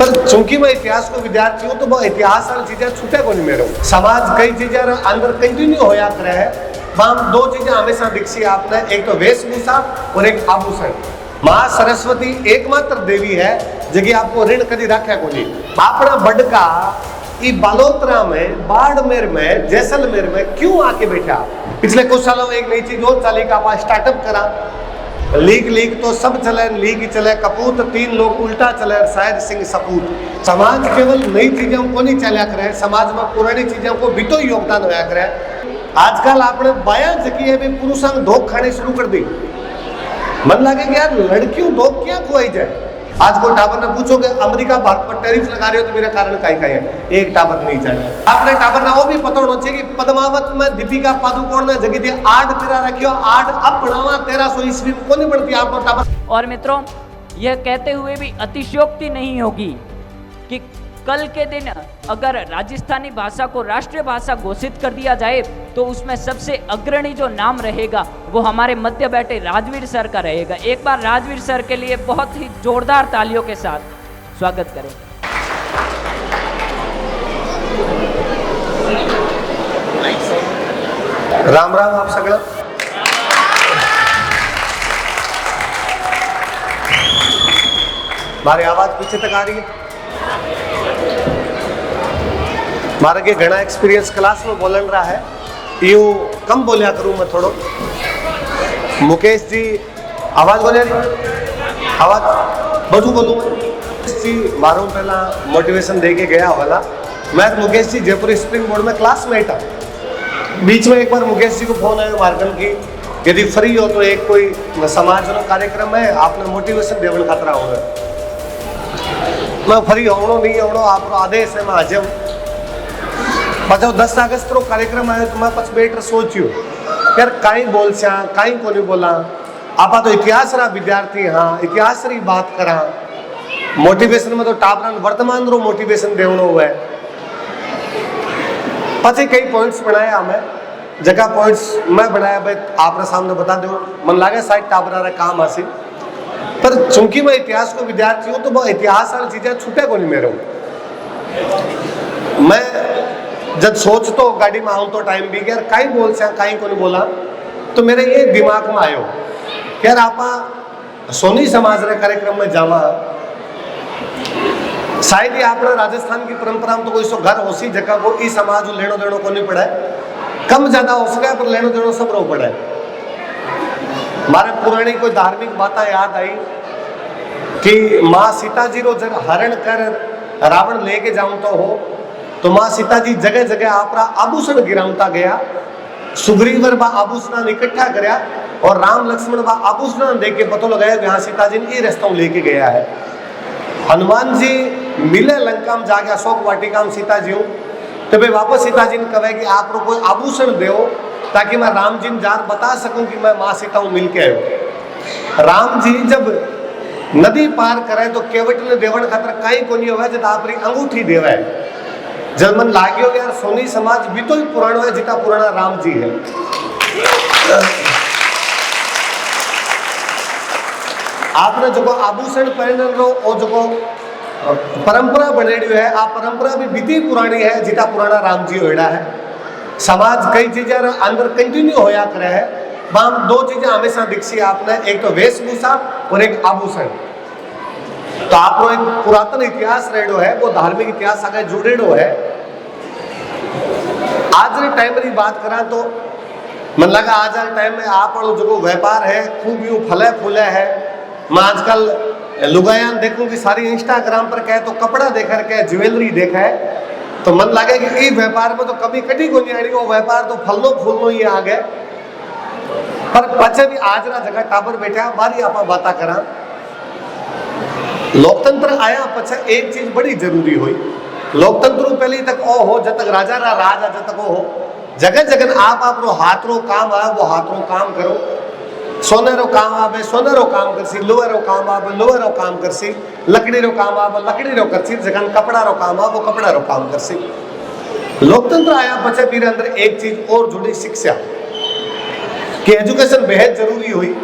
पर चूंकि मैं इतिहास को विद्यार्थी हूँ तो वो इतिहास वाली चीजें छूटे को नहीं मेरे समाज कई चीजें अंदर कंटिन्यू होया करे है। वहां दो चीजें हमेशा दिखी आपने, एक तो वेशभूषा और एक आभूषण। माँ सरस्वती एकमात्र देवी है जगह आपको ऋण कभी रखे को नहीं। अपना बड़का बालोतरा में, बाड़मेर में, जैसलमेर में क्यों आके बैठा? पिछले कुछ सालों में एक नई चीज और चली का आप स्टार्टअप करा। लीग तो सब चले, लीग चले, कपूत 3 लोग उल्टा चले, शायद सिंह सपूत। समाज केवल नई चीजों को नहीं चलिया करे, समाज में पुरानी चीजों को भी तो योगदान होया करे। आजकल आपने बाया जगह भी पुरुषों धोख खाने शुरू कर दी। मन लगे कि यार लड़कियों धोख क्या खुआई जाए। आज कोई टावर ने पूछोगे अमेरिका भारत पर टैरिफ लगा रहे हो तो मेरा कारण काई है, एक टावर नहीं चाहिए। आपने टावर ना वो भी पता होना चाहिए कि पद्मावत में दीपिका पादुकोण ने जगह दिया आड तेरा रखियो, आड अब बढ़ावा 1300 ईस्वी में कौन बढ़ती आपको टावर। और मित्रों, यह कहते हुए भी अतिशयोक्ति नहीं होगी कि कल के दिन अगर राजस्थानी भाषा को राष्ट्रीय भाषा घोषित कर दिया जाए तो उसमें सबसे अग्रणी जो नाम रहेगा वो हमारे मध्य बैठे राजवीर सर का रहेगा। एक बार राजवीर सर के लिए बहुत ही जोरदार तालियों के साथ स्वागत करें। राम राम आप सगळं। मारी आवाज पीछे तक आ रही है? मारा के घना एक्सपीरियंस क्लास में बोलन रहा है, यू कम बोलिया करूं मैं थोड़ो। मुकेश जी आवाज बोलिया रही, आवाज बधु बोलूं मैं। मुकेश जी मारो पहला मोटिवेशन दे के गया वाला। मैं मुकेश जी जयपुर स्प्रिंग बोर्ड में क्लासमेट हूँ। बीच में एक बार मुकेश जी को फोन आया मार्गन की, यदि फ्री हो तो एक कोई समाज नो कार्यक्रम है, आपने मोटिवेशन देवन खतरा हो। मैं फ्री होनो नहीं होनो आपको आदेश है, मैं आ जाऊँ। पाछो 10 अगस्त रो कार्यक्रम आयो तो मैं पछ बैठ सोच्यो यार काई बोलस्या काई कोनी बोला। आपा तो इतिहास रा विद्यार्थी, हाँ इतिहास री बात करा। मोटिवेशन में तो टाबरन वर्तमान रो मोटिवेशन देवनो हुए। पछे कई पॉइंट्स बनाया हमें, जगह पॉइंट्स मैं बनाया भाई आपरे सामने बता दो। मन लागे शायद टाबरा रा काम आसी, पर चूंकि मैं इतिहास को विद्यार्थी हूँ तो वो इतिहास वाली चीजें छूटे को नहीं मेरे। मैं जब सोचतो गाड़ी में आऊं तो टाइम भी यार काई बोल से काई को नहीं बोला, तो मेरे ये दिमाग में आयो यार आप सोनी समाज रे कार्यक्रम में जावा। शायद ही आपने राजस्थान की परंपरा में तो कोई सो घर होसी जगह को ई समाज लेनो देनो को नहीं पड़ा है, कम ज्यादा हो सके पर लेनो देनो सब रो पड़ा है। हमारे पुरानी कोई धार्मिक बातें याद आई कि माँ सीता जी रो जब हरण कर रावण लेके जाऊं तो हो, तो माँ सीता जी जगह जगह आपरा आभूषण गिरावता गया। सुग्रीवर बा आभूषण इकट्ठा करया और राम लक्ष्मण बा आभूषण देख के पता लगाया यहाँ सीता जी ने रास्ता लेके गया है। हनुमान जी मिले लंका में जाके अशोक वाटिका में सीता जी हूँ, तो भाई वापस सीता जी ने कहे कि आप कोई आभूषण दो ताकि मैं राम जी ने जान बता सकूं कि मैं माँ सीता हूँ मिल के आयो। राम जी जब नदी पार करे तो केवट ने देवन खातर कहीं को नहीं हुआ जब आपरी अंगूठी देवा है। जब मन लाग्यो यार सोनी समाज भी तो ही पुराना है जितना पुराना राम जी है। आपने जो आभूषण पहन रो और जो परंपरा बनेड़ी है, आप परंपरा भी बीती पुरानी है जितना पुराना राम जी होड़ा है। समाज कई चीजें अंदर कंटिन्यू होया करे है। वहां दो चीजें हमेशा दिखी आपने, एक तो वेशभूषा और एक आभूषण। तो आपको एक पुरातन इतिहास रेडो है, वो धार्मिक इतिहास आगे जुड़ेडो है। आज रे टाइम री बात करा तो मन लगा आज टाइम में आप जो व्यापार है खूब यूं फले फूले है। मैं आजकल लुगायान देखूं कि सारी इंस्टाग्राम पर कहे तो कपड़ा देखा के ज्वेलरी देखा है, तो मन लगे कि ये व्यापार में तो कभी कटी को नहीं आ रही, वो व्यापार तो फलनो फूलनो ही आ गए। पर पचे भी आज ना जगह टाबर बैठा बारी आप बात करा। लोकतंत्र आया पछे एक चीज बड़ी जरूरी हुई। लोकतंत्र पहले तक ओ हो जब तक राजा रा राज जब तक हो जगह जगह आप रो हाथ रो काम आए वो हाथ रो काम करो। सोने रो काम आवे सोने रो काम करसी, लोहे रो काम आवे लोहे रो काम करसी, लकड़ी रो काम आवे लकड़ी रो करसी, जगह कपड़ा रो काम आवे वो कपड़ा रो काम करसी। लोकतंत्र आया पछे फिर अंदर एक चीज और जुड़ी, शिक्षा की एजुकेशन बेहद जरूरी हुई।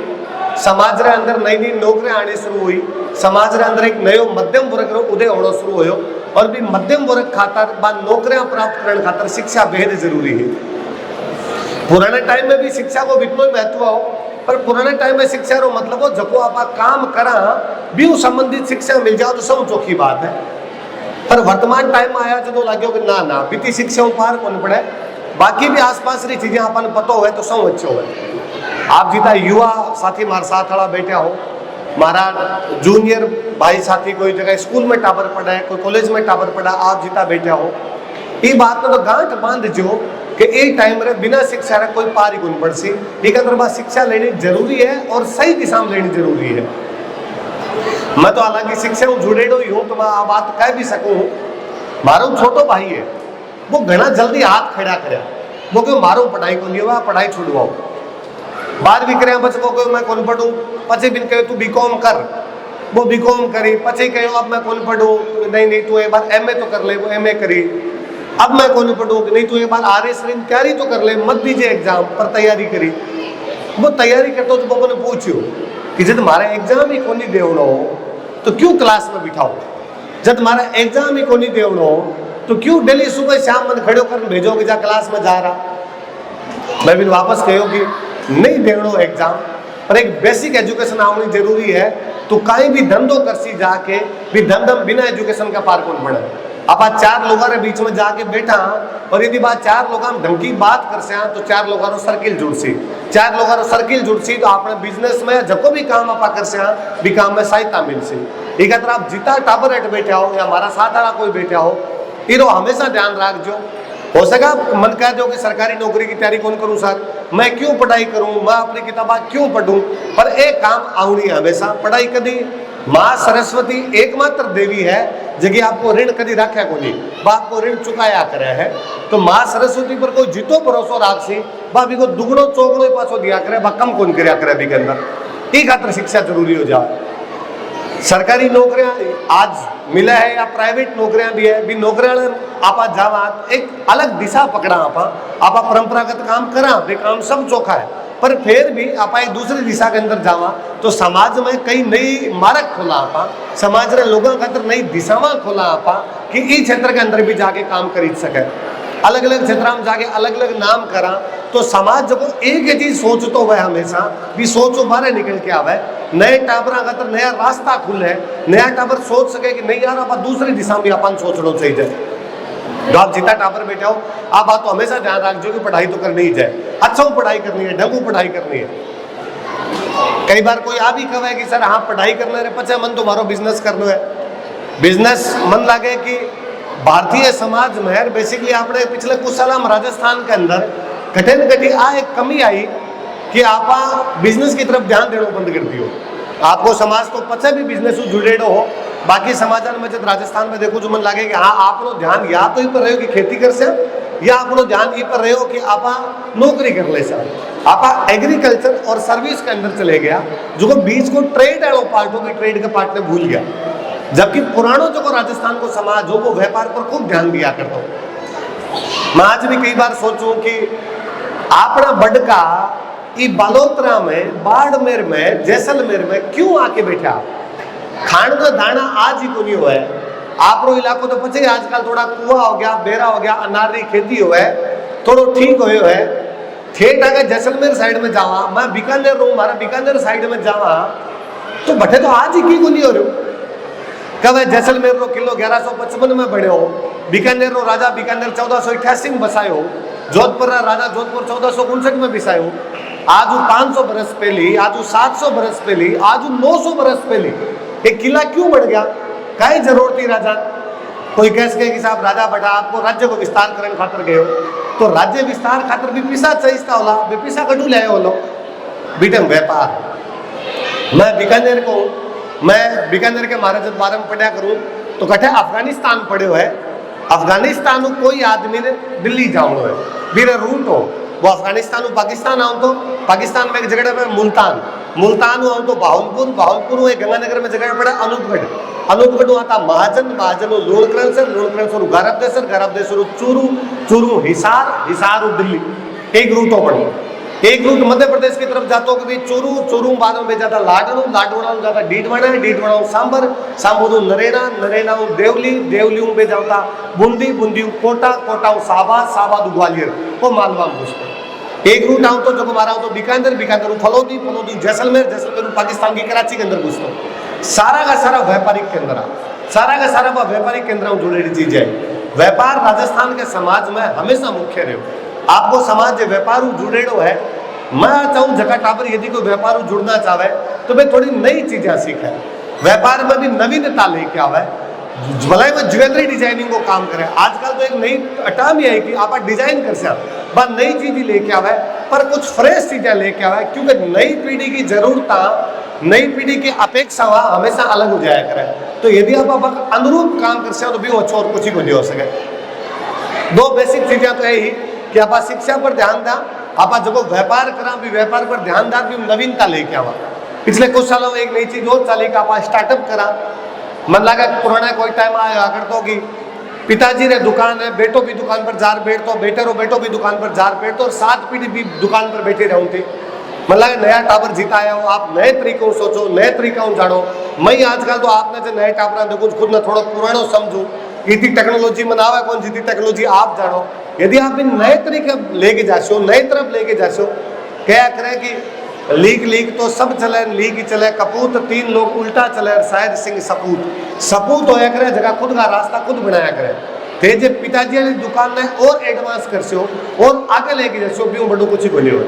समाज रे अंदर नई नई नौकरियां आनी शुरू हुई, समाज रे अंदर एक नयो मध्यम वर्ग रो उदय होना शुरू होयो और भी मध्यम वर्ग खातर बा नौकरियां प्राप्त करने खातर शिक्षा बेहद जरूरी है। पुराने टाइम में भी शिक्षा को इतना महत्व हो, पर पुराने टाइम में शिक्षा रो मतलब हो जको आप काम करा भी संबंधित शिक्षा मिल जाओ तो सब चौखी बात है। पर वर्तमान टाइम में आया जो लाग्यो कि ना ना बीती शिक्षा पार कौन पड़े, बाकी भी आसपास री चीजें अपन पता हो तो सब अच्छे हो। आप जीता युवा साथी मार साथ वाला बैठा हो, मारा जूनियर भाई साथी कोई जगह स्कूल में टाबर पढ़ा है, कोई कॉलेज में टाबर पढ़ा, आप जीता बैठा हो, ये बात में तो गांठ बांध जो कि एक टाइम रे बिना शिक्षा रे कोई पार ही नहीं पड़ सी। एक अंदर बात शिक्षा लेनी जरूरी है और सही दिशा में लेनी जरूरी है। मैं तो हालांकि शिक्षा हूँ जुड़ेड़ो ही हूँ तो मैं आ बात कह भी सकूँ। मारो छोटो भाई है वो घना जल्दी हाथ खड़ा करया, वो क्यों मारो पढ़ाई को नहीं हुआ, पढ़ाई छुड़वाओ। 12वीं करे बच्चे को मैं कौन पढ़ूं, पचे बिन कहे तू बीकॉम कर, वो बीकॉम करी, पचे कहो अब मैं कौन पढ़ूं, नहीं तू एक बार एमए तो कर ले, वो एमए करी, अब मैं कौन पढ़ूं, नहीं तू एक बार आरएस री तैयारी तो कर ले, मत दीजिए एग्जाम पर तैयारी करी। वो तैयारी करते तो बाबा ने पूछो कि जब हमारा एग्जाम ही कोनी देवनो तो क्यों क्लास में बिठाओ, जब हमारा एग्जाम ही कोनी देवनो तो क्यों डेली सुबह शाम मन खड़ो कर भेजो कि जा क्लास में जा रहा। मैं भी वापस कहो कि नहीं देवनो एग्जाम, पर एक बेसिक एजुकेशन आनी जरूरी है। तो कहीं भी धंधो करसी जाके भी धंधम बिना एजुकेशन का पार कौन पड़े। अब आज 4 लोगों के बीच में जाके बैठा और यदि बात 4 लोग हम ढंग की बात कर से तो 4 लोगों को सर्किल जुड़सी, 4 लोगों को सर्किल जुड़सी तो अपने बिजनेस में जको भी काम आप कर से भी काम में सहायता मिलसी। एक अगर आप जीता टाबर हेठ बैठा हो या हमारा साथ वाला कोई बैठा हो, इरो हमेशा ध्यान रखो। हो सका मन कह दो कि सरकारी नौकरी की तैयारी कौन करूं सर, मैं क्यों पढ़ाई करूं, मैं अपनी किताबा क्यों पढ़ूं, पर एक काम आउनी हमेशा पढ़ाई कदी। माँ सरस्वती एकमात्र देवी है जगह आपको ऋण कदी रखा को नहीं, वह आपको ऋण चुकाया करे है। तो माँ सरस्वती पर कोई जितो भरोसो राखसी वह भी को दुगणो चौगणो पासो दिया करे, वह कम कौन करया करे भी के अंदर। एक खातर शिक्षा जरूरी हो जाए। सरकारी नौकरियां आज मिला है या प्राइवेट नौकरियां भी है, भी नौकरियां आप जावा एक अलग दिशा पकड़ा, आप परंपरागत काम करा वे काम सब चौखा है, पर फिर भी आप एक दूसरी दिशा के अंदर जावा तो समाज में कई नई मार्ग खोला, आप समाज रे लोगों के अंदर नई दिशावा खोला आप कि इस क्षेत्र के अंदर भी जाके काम खरीद सके। अलग अलग क्षेत्र में जाके अलग अलग नाम करा तो समाज जब एक ही चीज सोचतो हुआ हमेशा भी सोचो बाहर निकल के आवे, नए टाबरा का नया रास्ता खुले, नया टाबर सोच सके कि नहीं यार आप दूसरी दिशा में अपन सोचना चाहिए। जो आप जितना टाबर बैठे हो आप बात तो हमेशा ध्यान रखो कि पढ़ाई तो करनी ही जाए, अच्छा पढ़ाई करनी है, ढंगू पढ़ाई करनी है। कई बार कोई आ भी कहे कि सर हाँ पढ़ाई करना है पचे मन तुम्हारो बिजनेस करना है, बिजनेस मन लगे कि भारतीय समाज में बेसिकली आपने पिछले कुछ साल हम राजस्थान के अंदर कठिन आ एक कमी आई कि आप बिजनेस की तरफ ध्यान देना बंद कर दियो। आपको समाज तो पचे भी बिजनेस जुड़ेडो हो, बाकी समाचार में जब राजस्थान में देखो जो मन लगे कि हाँ आप ध्यान या तो ही पर रहे हो कि खेती कर से या आप ध्यान ये पर रहे हो कि आप नौकरी कर ले सर, आप एग्रीकल्चर और सर्विस के अंदर चले गया जो बीच को ट्रेड है वो पार्ट हो, ट्रेड का पार्ट में भूल गया। जबकि पुरानो जो राजस्थान को समाज हो वो व्यापार पर खूब ध्यान दिया करता हूँ। मैं आज भी कई बार सोचूं कि अपना बड़का ई बालोतरा में, बाड़मेर में, जैसलमेर में क्यों आके बैठा, खाण का दाना आज ही को नहीं हुआ है। आपरो इलाको तो पचे आजकल थोड़ा कुआ हो गया, बेरा हो गया, अनार की खेती हो है, थोड़ो ठीक हो है। ठेठ अगर जैसलमेर साइड में जावा, मैं बीकानेर रहूं, हमारा बीकानेर साइड में जावा तो बटे तो आज ही की को नहीं हो रही। कब जैसलमेर रो किलो 1155 में बने हो, बीकानेर रो राजा बीकानेर 1488 में बसायो, जोधपुर राजा जोधपुर 1459 में बिसायो। आज 500 बरस पहली, आज 700 बरस पहली, आज 900 बरस पहली एक किला क्यों बढ़ गया, कई जरूरत थी राजा। कोई कह सके कि साहब राजा बटा आपको राज्य को विस्तार करने खातर गए हो तो राज्य विस्तार खातर भी पिसा चाहिए होला, वे पिसा कटू ले हो बीटम व्यापार। मैं बीकानेर को मैं बीकानेर के महाराज बारे में पढ़ा करूँ तो कटे अफगानिस्तान पढ़े है, अफगानिस्तान कोई आदमी ने दिल्ली जाओ है बीरे रूट हो, वो अफगानिस्तान पाकिस्तान आओ तो पाकिस्तान में एक जगह पे मुल्तान, मुल्तान आओ तो बाहुलपुर, बाहुलपुर एक गंगानगर में जगह पड़ा अनूपगढ़, अनूपगढ़ आता महाजन, महाजन लोणकरणसर, लोणकरणसर गरबदेसर, गरबदेसर चूरू, चूरू हिसार, हिसार दिल्ली एक रूट हो पड़ो। एक रूट मध्य प्रदेश की तरफ जाता हो कि चोरू, चोरू बाद में जाता लाडणू, लाडवाड़ा ज्यादा डीडवाड़ा, डीडवाड़ा सांबर, सांबर नरेना, नरेना देवली, देवली में जाता बूंदी, बूंदी कोटा, कोटा साबा, साबा ग्वालियर वो मालवा में घुसते। एक रूट आओ तो जो हमारा तो बीकानेर, बीकानेर फलोदी, फलोदी जैसलमेर, जैसलमेर पाकिस्तान की कराची के अंदर घुसते। सारा का सारा व्यापारिक केंद्र, सारा का सारा व्यापारिक केंद्र में जुड़ेली चीज है। व्यापार राजस्थान के समाज में हमेशा मुख्य रहे। आपको समाज व्यापार जुड़ेड़ो है। मैं चाहूँ जगह टापर यदि कोई व्यापार जुड़ना चाहे तो भाई थोड़ी नई चीजें सीखे, व्यापार में भी नवीनता लेके आवे, भलाई में ज्वेलरी डिजाइनिंग को काम करे। आजकल तो एक नई टर्म ये है कि आप डिजाइन कर सकते, बस नई चीजें लेके आवे, पर कुछ फ्रेश चीजें लेके आवे, क्योंकि नई पीढ़ी की जरूरत, नई पीढ़ी की अपेक्षा हमेशा अलग हो जाया करे। तो यदि आप अनुरूप काम कर सकते तो भी वो अच्छा और कुछ ही को नहीं हो सके। दो बेसिक चीजें तो यही कि आप शिक्षा पर ध्यान दें, आप जो व्यापार करा भी व्यापार पर ध्यान दें, भी नवीनता लेके आवा। पिछले कुछ सालों में एक नई चीज और चली कि आप स्टार्टअप करा। मन लगा पुराना कोई टाइम आया आकर तो कि पिताजी रे दुकान है, बेटो भी दुकान पर जार बैठतो, बेटो भी दुकान पर जार बैठतो और 7 पीढ़ी भी दुकान पर बैठे रहूं थे। मतलब नया टावर जीताया हो, आप नए तरीकों सोचो, नए तरीकों जानो। मैं आजकल तो आपने जो नए टावर देखो खुद ने थोड़ा पुरानो समझू, इतनी टेक्नोलॉजी मनावे कौन सी टेक्नोलॉजी आप जानो। यदि आप इन नए तरीके लेके जासो, नई तरफ लेके जासो, क्या करें कि लीक तो सब चले, लीक ही चले, कपूत 3 लोग उल्टा चले, शायद सिंह सपूत होया करे, जगह खुद का रास्ता खुद बनाया करे। थे जे पिताजी वाली दुकान ने और एडवांस कर सो और आगे लेके जासो, भी बड़ो कुछ ही बोले हो।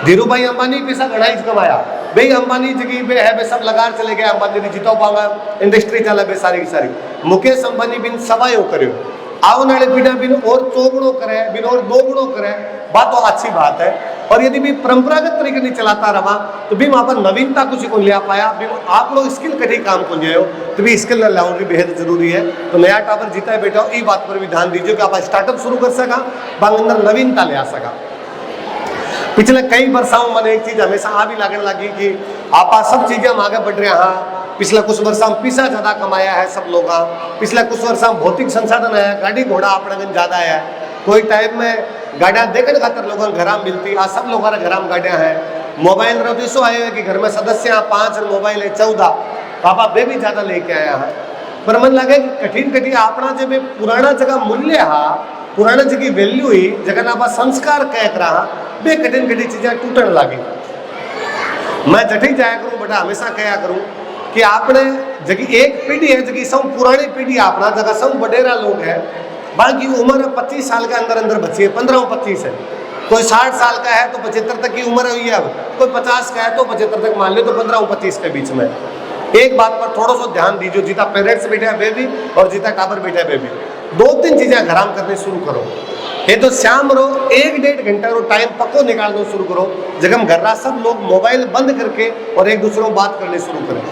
धीरू भाई अंबानी पैसा घना ही कमाया, भाई अंबानी जगह पे है, सब लगार चले गए, अंबानी जीतो पावा इंडस्ट्री चला बे सारी की सारी। मुकेश अंबानी बिन सवायो करो, आने वाले पीढ़ी बिन और चौगुणों करे, बिन और 2 गुणों करे, बात तो अच्छी बात है। और यदि भी परंपरागत तरीके नहीं चलाता रहा तो भी वहां पर नवीनता कुछ को ले पाया, भी आप लोग स्किल कटी काम को ले तो भी स्किल लाओ भी बेहद जरूरी है। तो नया टावर जीता है बेटा, ये बात पर भी ध्यान दीजिए कि आप स्टार्टअप शुरू कर सका, बांग अंदर नवीनता ले आ सका। पिछले कई वर्षों में एक चीज हमेशा आ भी लगने लगी कि आप सब चीजें हम आगे बढ़ रहे हैं। पिछले कुछ वर्षों में पैसा ज्यादा कमाया है सब लोग, पिछले कुछ वर्षों में भौतिक संसाधन है, गाड़ी घोड़ा अपने ज्यादा है। कोई टाइम में गाड़ियां देखने खातर लोगों घर में मिलती, आज सब लोगों घर में गाड़ियां हैं। मोबाइल तो इसो आए है कि घर में सदस्य 5 मोबाइल है 14, पापा वे भी ज्यादा लेके आया है। पर मन लगे कि कठिन अपना जब पुराना जगह मूल्य हा, पुराना जगह वैल्यू ही जगह आप संस्कार कह रहा वे कठिन चीजें टूटने लगी। मैं जठी जाया करूँ बेटा, हमेशा कहा करूँ कि आपने जगह एक पीढ़ी है, जगह सब पुरानी पीढ़ी अपना जगह सब बडेरा लोग है, बाकी उम्र 25 साल के अंदर अंदर बची है, 15-25 है। कोई 60 साल का है तो 75 तक की उम्र हुई है, कोई 50 का है तो 75 तक मान लो, तो 15-25 के बीच में। एक बात पर थोड़ा सा ध्यान दीजिए, जीता पेरेंट्स बैठे है बेबी और जीता टावर बैठा है बेबी, 2-3 चीजें घराम करने शुरू करो। ये तो शाम रो 1-1.5 घंटा रो टाइम पक्को निकालना शुरू करो, जगह घर रा सब लोग मोबाइल बंद करके और एक दूसरे को बात करने शुरू करें।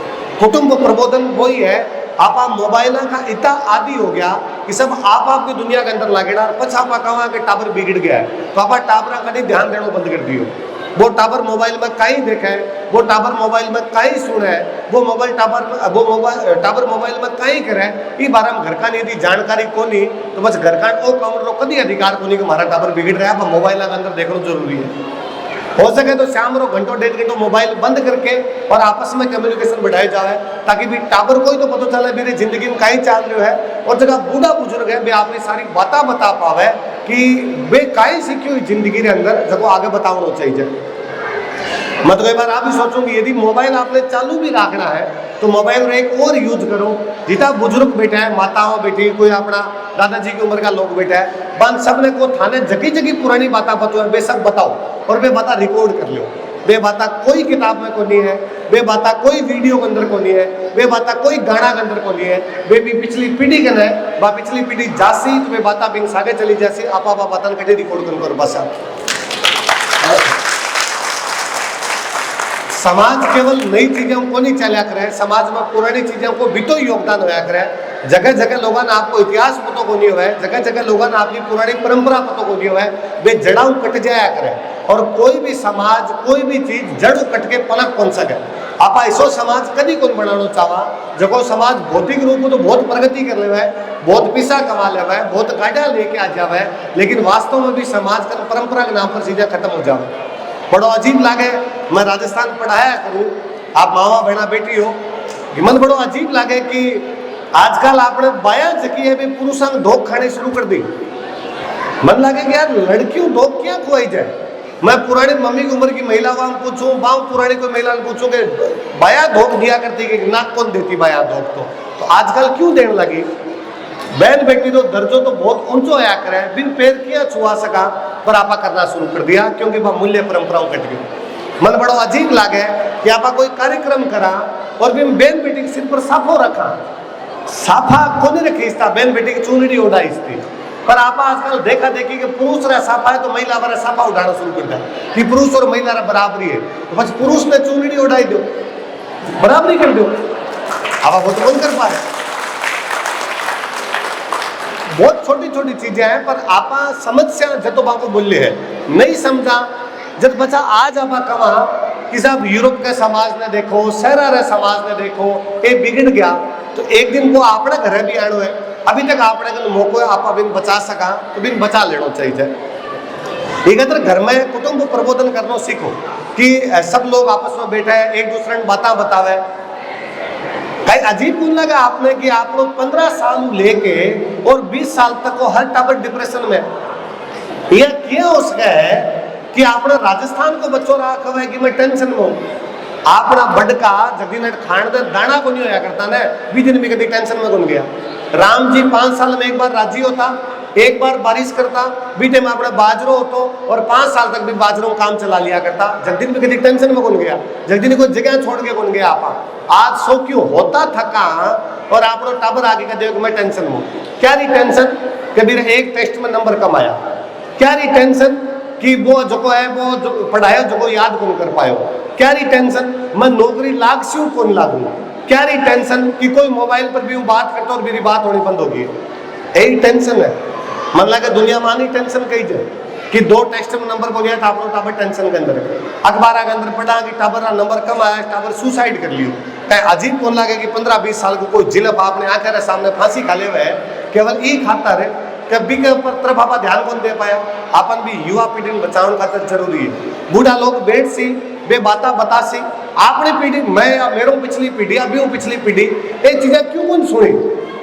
कुटुंब प्रबोधन वही है, आप मोबाइल का इतना आदि हो गया कि सब आप की दुनिया के अंदर लागेड़ा, और पछ आप कहा कि टावर बिगड़ गया है तो आप टावर का कभी ध्यान देना बंद कर दियो। वो टावर मोबाइल में कहीं देखा है, वो टावर मोबाइल में कहीं सुना है, वो टावर मोबाइल में कहीं करे, ये बारे में घर का यदि जानकारी को नहीं तो बस घर का वो कम रो कभी अधिकार को नहीं कि हमारा टावर बिगड़ रहा है, मोबाइल के अंदर देखना जरूरी है। हो सके तो शाम रो घंटों 1.5 घंटों मोबाइल बंद करके और आपस में कम्युनिकेशन बढ़ाया जाए, ताकि भी टावर को ही तो पता चले मेरी जिंदगी में कहीं चल रहे है। और जगह बूढ़ा बुजुर्ग है वे आपने सारी बातें बता पावे कि वे कहीं सीखी हुई जिंदगी के अंदर जब आगे बताना चाहिए। मैं तो कई बार आप भी सोचूंगी यदि मोबाइल आपने चालू भी रखना है तो मोबाइल में एक और यूज करो, जितना बुजुर्ग बैठा है, माताओं बैठी, कोई अपना दादाजी की उम्र का लोग बैठा है, बन सब ने को थाने जगी जगी पुरानी बातें बताओ, वे सब बताओ और वे बातें रिकॉर्ड कर लो। वे बातें कोई किताब में को नहीं है, वे बातें कोई वीडियो के अंदर को नहीं है, वे बातें कोई गाना के अंदर को नहीं है, वे भी पिछली पीढ़ी के न बा पिछली पीढ़ी जासी तो वे बातें बिंग आगे चली जासी, आप बातन कटे रिकॉर्ड कर बस। समाज केवल नई चीजों को नहीं चला करे, समाज में पुरानी चीजों को भी तो योगदान होया करे। जगह जगह लोगों ने आपको इतिहास पतो को नहीं हुआ है, जगह जगह लोगों ने आपकी पुरानी परंपरा पतो को नहीं हुआ है, वे जड़ाऊ कट जाया करे। और कोई भी समाज कोई भी चीज जड़ू कट के पलक पहुंच सके। आप ऐसो समाज कभी कौन बनाना चाहवा जगो समाज भौतिक रूप में तो बहुत प्रगति कर ले है, बहुत पैसा कमा ले है, बहुत गाड़ियां लेके आ जावे, लेकिन वास्तव में भी समाज का परंपरा के नाम पर चीजें खत्म हो जावे। बड़ो अजीब लागे। मैं राजस्थान पढ़ाया करूँ, आप मावा बहना बेटी हो, कि मन बड़ो अजीब लागे कि आजकल आपने बाया जकी है भी पुरुषों ने धोख खाने शुरू कर दी। मन लगे कि यार लड़कियों धोख क्या खुआई जाए। मैं पुरानी मम्मी की उम्र की महिला को पूछूं, बाऊ पुरानी कोई महिला पूछूं कि बाया धोख दिया करती कि नाक कौन देती बाया धोख, तो आजकल क्यों देने लगी। बहन बेटी तो दर्जो तो बहुत ऊंचो आया करे, बिन पैर किया छुआ सका पर आपा करना शुरू कर दिया क्योंकि वह मूल्य परंपराओं कट गई। मन बड़ो अजीब लागे कि आपा कोई कार्यक्रम करा और बिन बहन बेटी के सिर पर साफो रखा, साफा कोने रखी था, बहन बेटी की चूनड़ी उड़ाई थी। पर आप आजकल देखा देखी कि पुरुष रा साफा है तो महिला वाला साफा उठाना शुरू कर दिया कि पुरुष और महिला रा बराबरी है, तो बस पुरुष ने चूनड़ी उड़ाई दो, बराबरी कर दो। अब वो तो कौन कर पा रहे। बहुत छोटी छोटी चीजें हैं पर आपा समस्या जतो बाको बोले है नहीं समझा। जब बच्चा आज आपा कमा कि साहब यूरोप के समाज ने देखो, शहरा रे समाज ने देखो, ये बिगड़ गया, तो एक दिन को अपने घर भी आनो है। अभी तक आपने अगर मौको है आप बिन बचा सका तो बिन बचा लेना चाहिए। एक अगर घर में कुटुंब प्रबोधन करना सीखो कि सब लोग आपस में बैठे हैं, एक दूसरे ने बातें बतावे। कई अजीब बोल लगा आपने कि आप लोग 15 साल लेके और 20 साल तक को हर टावर डिप्रेशन में, यह क्या उसका है कि आपने राजस्थान को बच्चों रखा है कि मैं टेंशन में हूं। आपना बड़का जगदी ने खाण दे दाना को नहीं होया करता ने, 20 दिन में कभी टेंशन में गुन गया। राम जी 5 साल में एक बार राजी होता, एक बार बारिश करता, बीटे में अपने बाजरो होतो और 5 साल तक भी बाजरों काम चला लिया करता। जगदीन भी कभी टेंशन में गुन गया, जगदीन को जगह छोड़ के गुन गया। आपा आज सो क्यों होता थका और आप लोग टाबर आगे का देखो मैं टेंशन में। क्या रही टेंशन कभी एक टेस्ट में नंबर कम आया, क्या रही टेंशन कि वो जो है वो जो पढ़ायो जो याद कौन कर पायो, क्या रही टेंशन मैं नौकरी लाग सी कौन लागू, क्या रही टेंशन कि कोई मोबाइल पर भी वो बात करता और मेरी बात होनी बंद होगी। यही टेंशन है। मन लगा दुनिया में आनी टेंशन कही जाए कि 2 टेस्ट में नंबर को लिया था आप लोग टाबर टेंशन के अंदर है। अखबार के अंदर पढ़ा कि टाबर का नंबर कम आया, टाबर सुसाइड कर लियो। अजीब कौन लगे कि 15-20 साल को कोई जिले आपने आकर सामने फांसी खा ले हुए है केवल ये खाता रहे कभी के ऊपर तरफ आप ध्यान कौन दे पाया। अपन भी युवा पीढ़ी में बचाव खातर जरूरी है। बूढ़ा लोग बैठ सी बे बाता बता सी आपने पीढ़ी मैं मेरो पिछली पीढ़ी अभी हूँ पिछली पीढ़ी ये चीजें क्यों कौन सुनी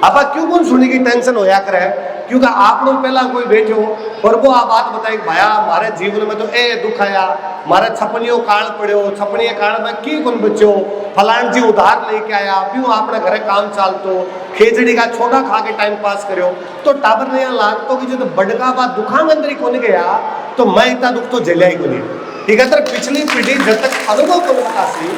आप क्यों कौन सुनी की टेंशन होया करे क्योंकि आप लोग पहला कोई बैठे हो और वो आप बात बताए भाया हमारे जीवन में तो ए दुख आया मारे छपनियों काल पड़ो छपनिया काल में की कौन बचो फलान जी उधार लेके आया क्यों आपने घरे काम चालतो खेजड़ी का छोटा खा के टाइम पास करो तो टाबर ने यहाँ लागतो कि जो बड़का बात दुखांग अंदर ही कौन गया तो मैं इतना दुख तो झेलिया ही कोनी। ठीक है सर पिछली पीढ़ी जब तक अनुभव को बतासी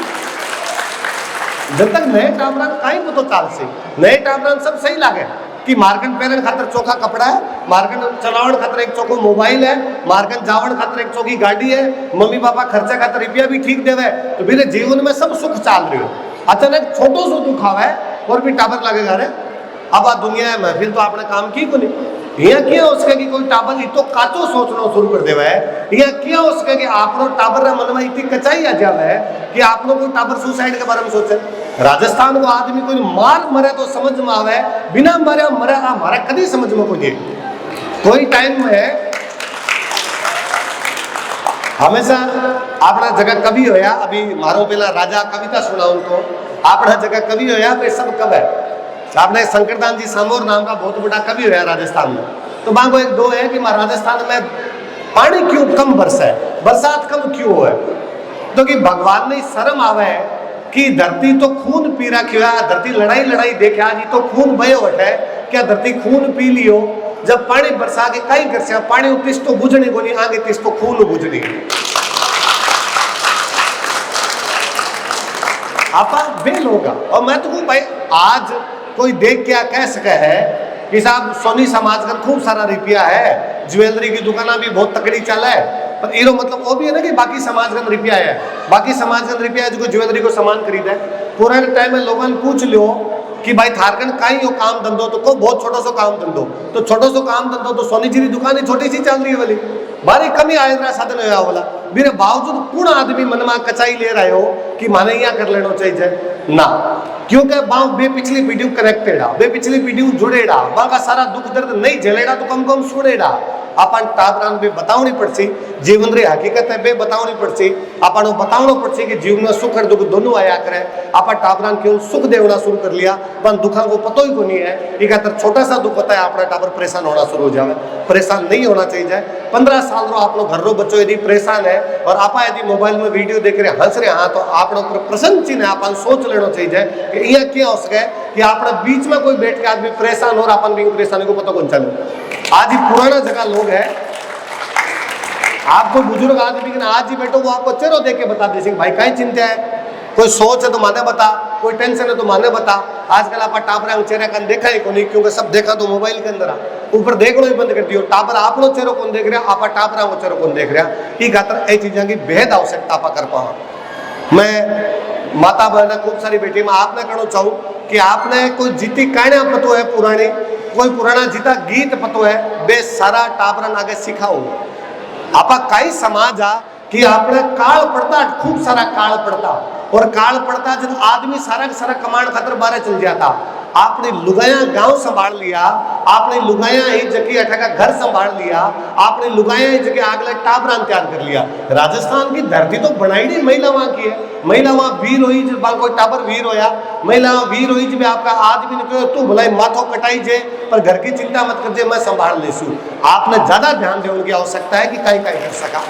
जब तक नए टाबरान कहीं को तो चाल से नए टाबरान सब सही लागे कि मार्केट पहनने खातर चोखा कपड़ा है, मार्केट चलावन खातर एक चौको मोबाइल है, मार्केट जावन खातर एक चौकी गाड़ी है, मम्मी पापा खर्चा खातर रुपया भी ठीक देवे तो मेरे जीवन में सब सुख चाल रहे हो। अचानक छोटो सो दुख आवे और भी टाबर लगेगा रे अब आ दुनिया है महफिल तो आपने काम की को नहीं यहाँ किया उसके कि कोई टाबर इतो काचो सोचना शुरू कर देवा है यहाँ किया उसके कि आप लोग टाबर रे मन में इतनी कचाई आ जावे है कि आप लोग टाबर सुसाइड के बारे में सोचे। राजस्थान को आदमी कोई मार मरे तो समझ में आवे बिना मरे मरे हमारा कभी समझ में कोई टाइम में हमेशा अपना जगह कवि होया अभी मारो पहला राजा कविता सुना उनको अपना जगह कवि होया फिर सब कब है आपने शंकरदान जी सामोर नाम का बहुत बड़ा कवि होया राजस्थान में तो मांगो एक दो है कि राजस्थान में पानी क्यों कम बरसा है बरसात कम क्यों है तो कि भगवान ने शर्म आवे है कि धरती तो खून पी रखा धरती लड़ाई लड़ाई देखा जी तो खून भयो है क्या धरती खून पी लियो जब पानी बरसा के कई कर से पानी तिस तो बुझने को नहीं आगे तिस तो खून बुझने आपा बेल होगा। और मैं तो भाई आज कोई देख क्या कह सके है कि साहब सोनी समाज का खूब सारा रुपया है ज्वेलरी की दुकान भी बहुत तकड़ी चल है पर इरो मतलब वो भी है ना कि बाकी समाज का रुपया है बाकी समाज का रुपया है जो ज्वेलरी को सामान खरीदा है। पुराने टाइम में लोगों ने पूछ लो कि भाई थारकन का ही काम धंधो तो को बहुत छोटा सो काम धंधो तो छोटो सो काम धंधो तो सोनी जी की दुकान ही छोटी सी चल रही है वाली बारी कमी आय साधन होया बोला मेरे बावजूद पूर्ण आदमी मन में कचाई ले रहे हो कि माने यहाँ कर लेना चाहिए ना क्योंकि बाव बे पिछली पीढ़ी कनेक्टेड बे पिछली पीढ़ी जुड़ेड़ा वहां का सारा दुख दर्द नहीं झेलेड़ा तो कम सुनेड़ा अपन टाबरान बे बतावनी पड़सी, जीवन री हकीकत है बे बतावनी पड़सी, अपन बतावनो पड़सी कि जीवन में सुख और दुख दोनों आया करे। अपन टाबरान क्यों सुख देवना शुरू कर लिया, पर दुखा को पतो ही को नहीं है। एक अतर छोटा सा दुख होता है अपना टाबर परेशान होना शुरू हो जाए, परेशान नहीं होना चाहिए। 15 साल रो आप घर रो बच्चों यदि परेशान है और आप यदि मोबाइल में वीडियो देख रहे हंस रहे हाँ, तो आप प्रसन्न चिन्ह है, अपन सोच लेना चाहिए कि यह क्या हो सके कि अपने बीच में कोई बैठ के आदमी परेशान हो और अपन भी परेशानी को पता कौन चले। आज ही पुराना जगह लोग है, आपको बुजुर्ग आदमी कि आज ही बैठो वो आपको चेहरा देख के बता दे भाई कहीं चिंता है, कोई सोच है तो माने बता, कोई टेंशन है तो माने बता। आजकल आप टाबर चेहरा कन देखा ही को नहीं, क्योंकि सब देखा तो मोबाइल के अंदर ऊपर देखना ही बंद कर दियो। टाबर आपनो चेहरा कौन देख रहा, आप टाबर वो चेहरा कौन देख रहा। ये खातर ये चीज़ों की बेहद आवश्यकता आप कर पाओ। मैं माता बहना खूब सारी बेटी में आपने कहना चाहूँ कि आपने कोई जीती कहना पतो है पुरानी, कोई पुराना जीता गीत पतो है, बे सारा टाबरन आगे सिखाओ। आपा कई समाज आ कि आपने काल पड़ता, खूब सारा काल पड़ता, और काल पड़ता जब आदमी सारा का सारा कमांड खातर बाहर चल जाता। आपने लुगाया गांव संभाल लिया, आपने लुगाया ही जगह अठा का घर संभाल लिया, आपने लुगाया ही जगह आगले टाबरान तैयार कर लिया। राजस्थान की धरती तो बनाई नहीं महिला वहां की है, महिला वहां वीर हुई जब कोई टाबर वीर होया, महिला वीर हुई जब आपका आदमी ने कहो तू भलाई माथो कटाई जे पर घर की चिंता मत कर जे, मैं संभाल लेसू। आपने ज्यादा ध्यान देने की आवश्यकता है कि कहीं कहीं कर सका।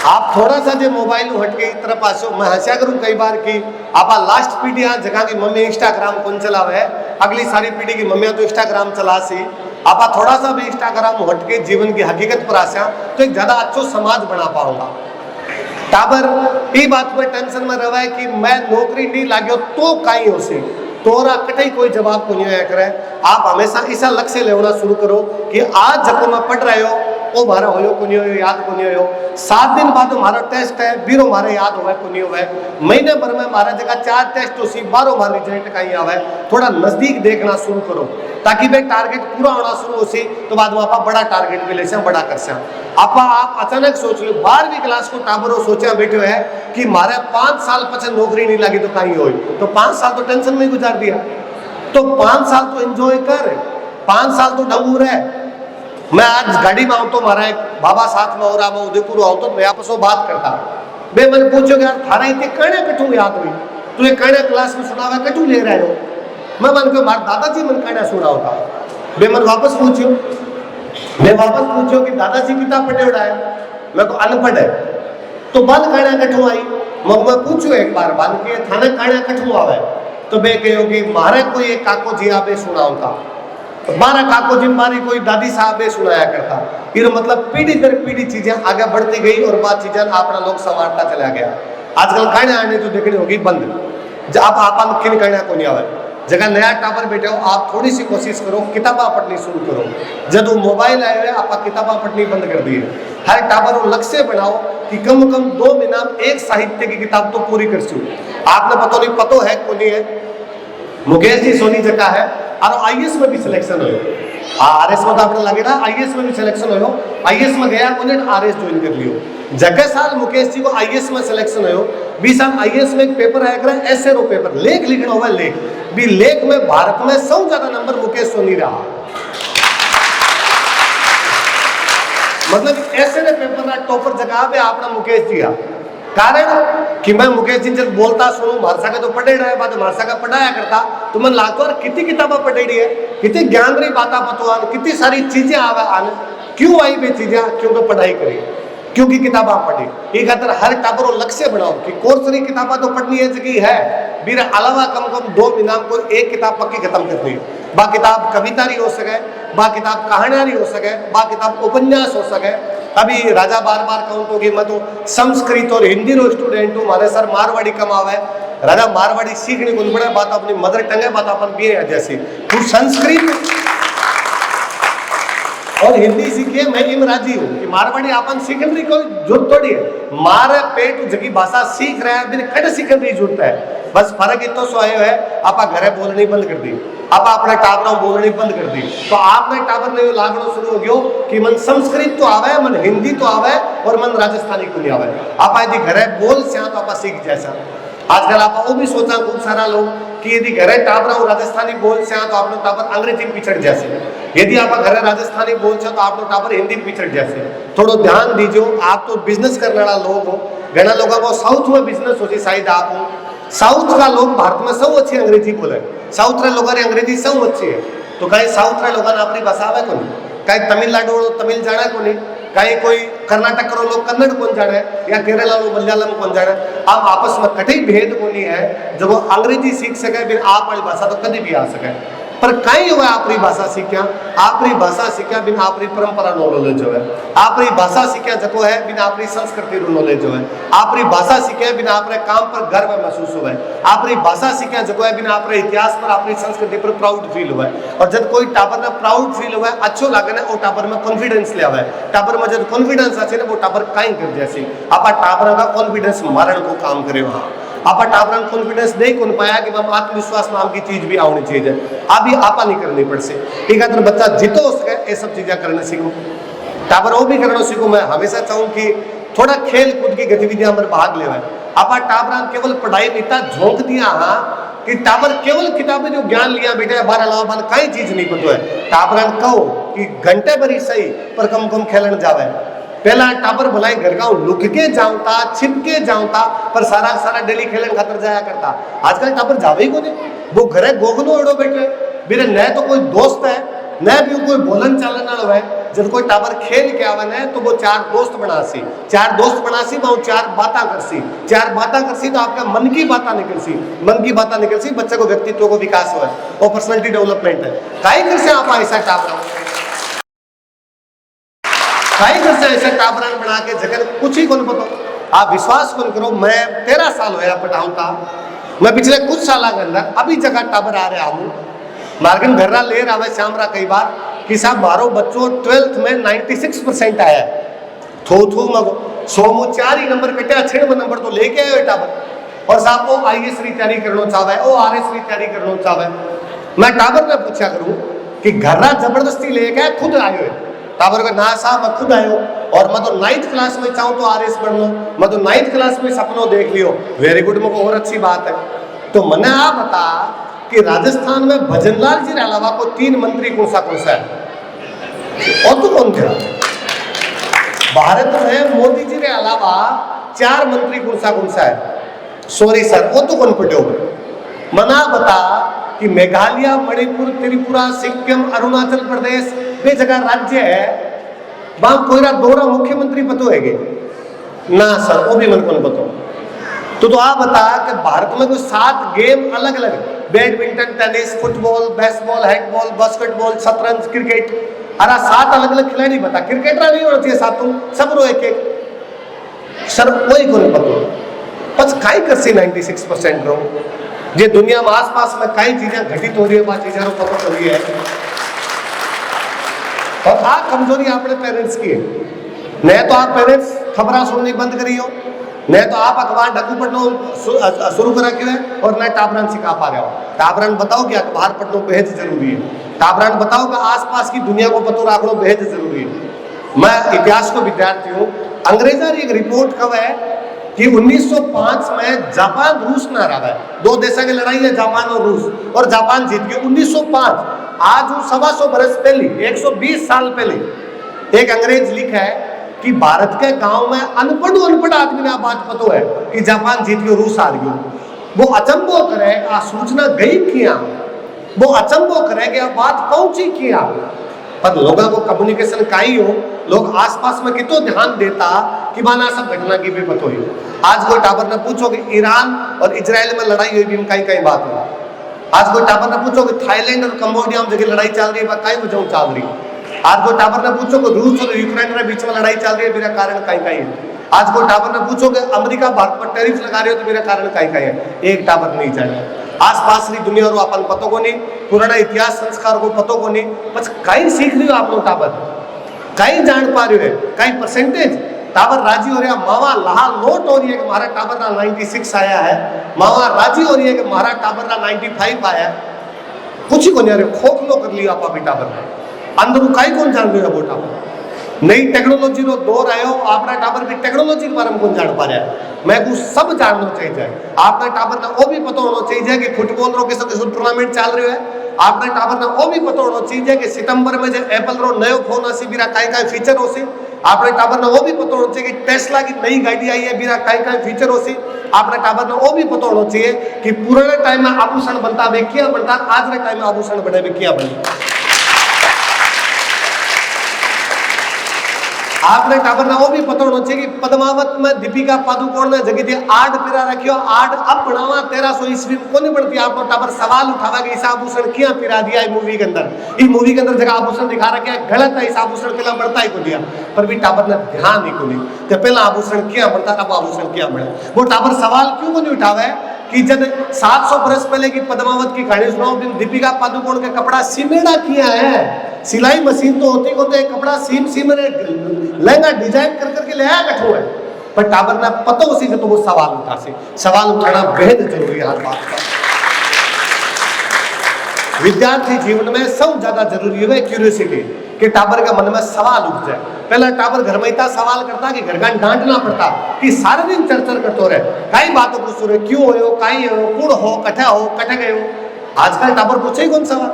आप थोड़ा सा जो मोबाइल हटके तरफ आसो, मैं हंसा करूं कई बार की आप लास्ट पीढ़ी यहाँ जगह की मम्मी इंस्टाग्राम कौन चलावे है, अगली सारी पीढ़ी की मम्मियां तो इंस्टाग्राम चला सी। आप थोड़ा सा भी इंस्टाग्राम हटके जीवन की हकीकत पर आसा तो एक ज्यादा अच्छो समाज बना पाऊंगा। टाबर ये बात पर टेंशन में रहा है कि मैं नौकरी नहीं लागो तो कहीं हो सी, तोरा कटई कोई जवाब को नहीं आया करे। आप हमेशा ऐसा लक्ष्य लेना शुरू करो कि आज जब मैं पढ़ रहे हो वो मारा हो को नहीं हो, याद को नहीं हो। 7 दिन बाद हमारा टेस्ट है, बीरो मारे याद हो को नहीं हो। महीने भर में हमारा जगह 4 टेस्ट हो सी, 12 हमारा रिजल्ट कहीं आवे। थोड़ा नजदीक देखना शुरू करो ताकि भाई टारगेट पूरा होना शुरू हो सी, तो बाद में आप बड़ा टारगेट भी ले से बड़ा कर से। आप अचानक सोच लो 12वीं क्लास को टाबरो सोचा बैठे है कि मारे 5 साल पचे नौकरी नहीं लगी तो कहीं हो, तो 5 साल तो टेंशन में गुजार दिया, तो 5 साल तो एंजॉय कर, 5 साल तो डंगूर है। मैं आज गाड़ी में आऊँ तो हमारा एक बाबा साथ में हो रहा, मैं उदयपुर आऊँ तो मैं आपस में बात करता, मैं मैंने पूछो यार थारा इतने कहने कटू याद हुई, तू ये कहने क्लास में सुना हुआ कटू ले रहे हो। मैं मन को मार दादाजी मन कहना सुना होता, मैं मन वापस पूछो कि दादाजी किताब पढ़े उड़ा है, मैं को अनपढ़ है तो बल कहना कटू आई। मैं पूछू एक बार बल के थाने कहना कटू आवे, तो मैं कहो कि मारे कोई एक काको जी आपे सुना होता, 12 काको जी मारी कोई दादी साहब सुनाया करता। ये मतलब पीढ़ी दर पीढ़ी चीजें आगे बढ़ती गई और बात चीजें अपना लोग संवारता चला गया। आजकल कहने आने तो देखनी होगी बंद, जब आप किन कहना को नहीं आवे। जगह नया टावर बैठे हो आप थोड़ी सी कोशिश करो किताबा पढ़नी शुरू करो। जब वो मोबाइल आए हुए आप किताबा पढ़नी बंद कर दिए। हर टावर को लक्ष्य बनाओ कि कम से कम 2 महीना एक साहित्य की किताब तो पूरी कर सू। आपने पतो है को नहीं है, मुकेश जी सोनी जगह है और आईएएस में भी सिलेक्शन हो, आरएस में तो आपने लगे ना आईएएस में भी सिलेक्शन हो, आईएएस में गया कोने आरएस ज्वाइन कर लियो। जगह साल मुकेश जी को आईएएस में सिलेक्शन हो, 20 साल आईएएस में एक पेपर आया करा ऐसे रो पेपर लेख लिखना हुआ, लेख भी लेख में भारत में 100 ज्यादा नंबर मुकेश सोनी रहा। मतलब ऐसे ने पेपर ना टॉपर जगह पे आपना मुकेश जी आ, कारण कि मैं मुकेश जी जब बोलता सुनूं मारसा का तो पढ़े रहा है, बाद मारसा का पढ़ाया करता तो मन लागतो और कितनी किताबें पढ़ेड़ी है, कितनी ज्ञान रही बातें पतो आन, कितनी सारी चीजें आवे आन। क्यों आई वे चीजें? क्योंकि पढ़ाई करी, क्योंकि किताबें पढ़ी। ये खातर हर टाबरो लक्ष्य बनाओ कि कोर्स री किताबें तो पढ़नी है जगह है, मेरे अलावा कम से कम 2 महीना को एक किताब पक्की खत्म करनी है। बा किताब कविता रही हो सके, बा किताब कहानियां रही हो सके, बा किताब उपन्यास हो सके। अभी राजा बार कहूँ तो कि मैं तो संस्कृत और हिंदी रो स्टूडेंट हूँ, हमारे सर मारवाड़ी कमावे। राजा मारवाड़ी सीखने को बड़ा बात अपनी मदर टंग है, बात अपन भी है जैसी तू संस्कृत और हिंदी सीखिए, मैं इन राजी हूँ कि मारवाड़ी अपन सीखने की कोई जरूरत थोड़ी है। मारे पेट जगी भाषा सीख रहे हैं, मेरे खड़े सीखने की जरूरत है। बस फर्क इतना सो आयो है आप घरे बोलनी बंद कर दी, आप अपने टाबरों बोलनी बंद कर दी, तो आपने टाबर ने लागणो शुरू हो गयो कि मन संस्कृत तो आवे, मन हिंदी तो आवे और मन राजस्थानी को नहीं आवे। आप यदि घरे बोल से तो आप सीख जैसा आजकल आप वो भी सोचा खूब सारा लोग कि यदि घरे टाबरा राजस्थानी बोल से तो आपनो टाबर अंग्रेजी पिछड़ जैसे, यदि आप घरे राजस्थानी बोल से तो आपनो टाबर हिंदी पिछड़ जैसे। थोड़ा ध्यान दीजियो, आप तो बिजनेस करने वाला लोग हो, घना लोगों को साउथ में बिजनेस हो शायद आप हो। साउथ का लोग भारत में सब अच्छी अंग्रेजी बोले, साउथ रे लोगों ने अंग्रेजी सब अच्छी है, तो कहीं साउथ रे लोगों ने अपनी भाषा आवे को नहीं, कहीं तमिलनाडु तमिल जाना को नहीं, कहीं कोई कर्नाटक रो लोग कन्नड़ कौन जाने या केरला लोग मलयालम कौन जाने। आप आपस में कहीं भेद को नहीं है, जब वो अंग्रेजी सीख सके बिन आप वाली भाषा तो कभी भी आ सके, पर कहीं हुआ अपनी भाषा सीखा, अपनी भाषा सीखा बिन अपनी परंपरा नो नॉलेज हो है, अपनी भाषा सीखा जको है बिन अपनी संस्कृति रो नॉलेज हो है, अपनी भाषा सीखा बिन अपने काम पर गर्व महसूस हो है, अपनी भाषा सीखा जको है बिन अपने इतिहास पर अपनी संस्कृति पर प्राउड फील हुआ है। और जब कोई टाबर में प्राउड फील हुआ है, अच्छो लगे ना, वो टाबर में कॉन्फिडेंस ले आवे, टाबर में जब कॉन्फिडेंस आछे ना वो टाबर कहीं कर जैसे आप टाबर का कॉन्फिडेंस मारण को काम करे। आप टाबरन कॉन्फिडेंस नहीं कौन पाया कि हम आत्मविश्वास नाम की चीज भी आनी चाहिए, अभी आपा नहीं करनी पड़ से। ठीक है, तो बच्चा जितो हो सके ये सब चीजें करने सीखो, टाबर वो भी करना सीखो। मैं हमेशा चाहूँ कि थोड़ा खेल कूद की गतिविधियां में भाग ले। आप टाबरन केवल पढ़ाई में इतना झोंक दिया कि टाबर केवल किताबें जो ज्ञान लिया बेटा बार अलावा कई चीज नहीं पता है। टाबरन कहो कि घंटे भरी सही पर कम कम खेलन जावे। पहला टाबर भलाई घर का लुक के जाऊंता, छिप के जाऊंता, पर सारा सारा डेली खेलन खातर जाया करता। आजकल टाबर जावे ही को नहीं, वो घरे गोगलो एड़ो बैठे, मेरे न तो कोई दोस्त है न भी कोई बोलन चालन वाला है। जब कोई टाबर खेल के आवन है तो वो चार दोस्त बनासी, वो चार बातें करसी तो आपका मन की बातें निकलसी, बच्चे को व्यक्तित्व को विकास हो है, वो पर्सनैलिटी डेवलपमेंट है। काई कर से आप ऐसा टाबर ऐसा टाबरन बना के जगह कुछ ही कौन पता। आप विश्वास कौन करो, मैं 13 साल होया पढ़ाऊंगा, मैं पिछले कुछ साल के अंदर अभी जगह टाबर आ रहा हूँ मार्गन घर ले रहा श्याम रहा कई बार कि साहब मारो बच्चों 12th में 96% आया, थो मगो 100 में 4 ही नंबर कटा, 6 नंबर तो लेके आयो टाबर। और साहब वो IAS की तैयारी करना चाहे, वो RS की तैयारी करना चाहे। मैं टाबर ने पूछा करूँ कि घर जबरदस्ती लेके खुद आयो है। टाबर को ना साहब मैं खुद आयो और मैं तो 9th क्लास में चाहूँ तो RS बन लो, मैं तो 9th क्लास में सपनों देख लियो, वेरी गुड, मुझे और अच्छी बात है। तो मैंने आप बता कि राजस्थान में भजनलाल जी के अलावा को 3 मंत्री कौन सा है, और तो कौन थे? भारत में मोदी जी के अलावा 4 मंत्री कौन सा है? सॉरी सर, वो तो कौन पटे हो? मना बता कि मेघालय, मणिपुर, त्रिपुरा, सिक्किम, अरुणाचल प्रदेश वे जगह राज्य है, वहां कोई दोहरा मुख्यमंत्री पतो है ना सर, वो भी मन को पतो। तो आप बता कि भारत में कोई 7 गेम अलग अलग, badminton, tennis, football, baseball, handball, basketball, शतरंज, क्रिकेट, अरे 7 अलग अलग खिलाड़ी बता, क्रिकेटर नहीं होना चाहिए 7 सब रो एक सर, कोई को नहीं पतो। बस काई कर सी 96% रो जे दुनिया में आसपास में कई चीजें घटित हो रही है, वह चीजें पता चल रही है। और आ कमजोरी अपने पेरेंट्स की है, न तो आप पेरेंट्स खबर सुननी बंद करी हो, न तो आप अखबार ढकू पढ़ना शुरू कर रखे है, और न टाबरन सिखा पा रहे हो। टाबरन बताओ कि अखबार पढ़ना बेहद जरूरी है, टाबरन बताओ कि आसपास की दुनिया को पतो रखना बेहद जरूरी है। मैं इतिहास को विद्यार्थी हूँ, अंग्रेजा की एक रिपोर्ट कब है कि 1905 में जापान रूस ना रहा है, 2 देशों की लड़ाई है जापान और रूस, और जापान जीत गया 1905। आज 125 बरस पहले, 120 साल पहले एक अंग्रेज लिखा है कि भारत के गांव में अनपढ़ आदमी ने बात पतो है कि जापान जीत गयो, रूस हार गयो। वो अचंबो करे आ सूचना गई किया, वो अचंबो करे कि बात पहुंची किया, पर लोगों को कम्युनिकेशन काई हो, लोग आसपास में कितो ध्यान देता कि माना सब घटना की भी पतो ही। आज कोई टाबर ने पूछो कि ईरान और इजराइल में लड़ाई हुई भी कई बात हो, आज कोई टाबर ने पूछो कि थाईलैंड और कंबोडिया में जगह लड़ाई चल रही है, कई वजह चल रही। आज कोई टाबर ने पूछो कि रूस और यूक्रेन के बीच में लड़ाई चल रही है, मेरा कारण कई है। आज कोई टाबर ने पूछो कि अमेरिका भारत पर टैरिफ लगा रही हो, तो मेरा कारण कई है। एक टाबर नहीं जाने, आसपास की दुनिया रो अपन पतो को नहीं, पुराना इतिहास संस्कार को पतो को नहीं, बस कई सीख रही हो आप लोग, टाबर कई जान पा रहे हो, कई परसेंटेज टाबर राजी हो रहा, मावा लाल नोट हो रही है कि हमारा टाबर ना 96 आया है, मावा राजी हो रही है कि हमारा टाबर ना 95 आया है। कुछ ही को नहीं, खोखलो कर लिया आप टाबर, अंदर कई कौन जान रहे हो वो टाबर। नई टेक्नोलॉजी रो दौर आयो, आपना टाबर भी टेक्नोलॉजी के बारे में कौन जान पा रहा है? मैं को सब जानना चाहिए। आपना टाबर ना वो भी पता होना चाहिए कि फुटबॉल रो किस टूर्नामेंट चल रहा है। आपना टाबर ना वो भी पता होना चाहिए कि सितंबर में जो एप्पल रो नयो फोन आसी बिरा काई काई फीचर होसी। आपने टाबर ना वो भी पता होना चाहिए कि टेस्ला की नई गाड़ी आई है बिरा काई काई फीचर होसी। आपने टाबर ना वो भी पता होना चाहिए कि पुराने टाइम में आभूषण बनता वे क्या बनता, आज के टाइम में आभूषण बने वे क्या बनता। आपने टाबर ना वो भी पता होना चाहिए कि पद्मावत में दीपिका पादुकोण ने जगह दिया आर्ट पिरा रखियो, आर्ट अब बनावा 1300 ईस्वी में कोनी बनती। आपको टाबर सवाल उठावा कि इस आभूषण क्यों पिरा दिया है मूवी के अंदर। इस मूवी के अंदर जगह आभूषण दिखा रखा है गलत है, इस आभूषण पहला बढ़ता ही को दिया पर भी टाबर ने ध्यान नहीं को दी कि पहला आभूषण क्या बढ़ता, अब आभूषण क्या बढ़ा। वो टाबर सवाल क्यों को नहीं उठावा है कि जब 700 बरस पहले की पद्मावत की कहानी सुनाओ, दीपिका पादुकोण के कपड़ा सिमेड़ा किया है। सिलाई मशीन तो होती को तो कपड़ा सीम लहंगा डिजाइन कर करके ले आया कठो है, पर टाबर ना पता उसी से तो वो सवाल उठा से। सवाल उठाना बेहद जरूरी है हर बात का। विद्यार्थी जीवन में सब ज्यादा जरूरी है क्यूरियोसिटी, कि टाबर के मन में सवाल उठ जाए। पहला टाबर घर में इतना सवाल करता कि घर का डांटना पड़ता कि सारे दिन चर्चा करते रहे, कई बातों को सुने, क्यों हो, कहीं हो, कुड़ हो, कठे गए हो। आजकल टाबर पूछे ही कौन सवाल,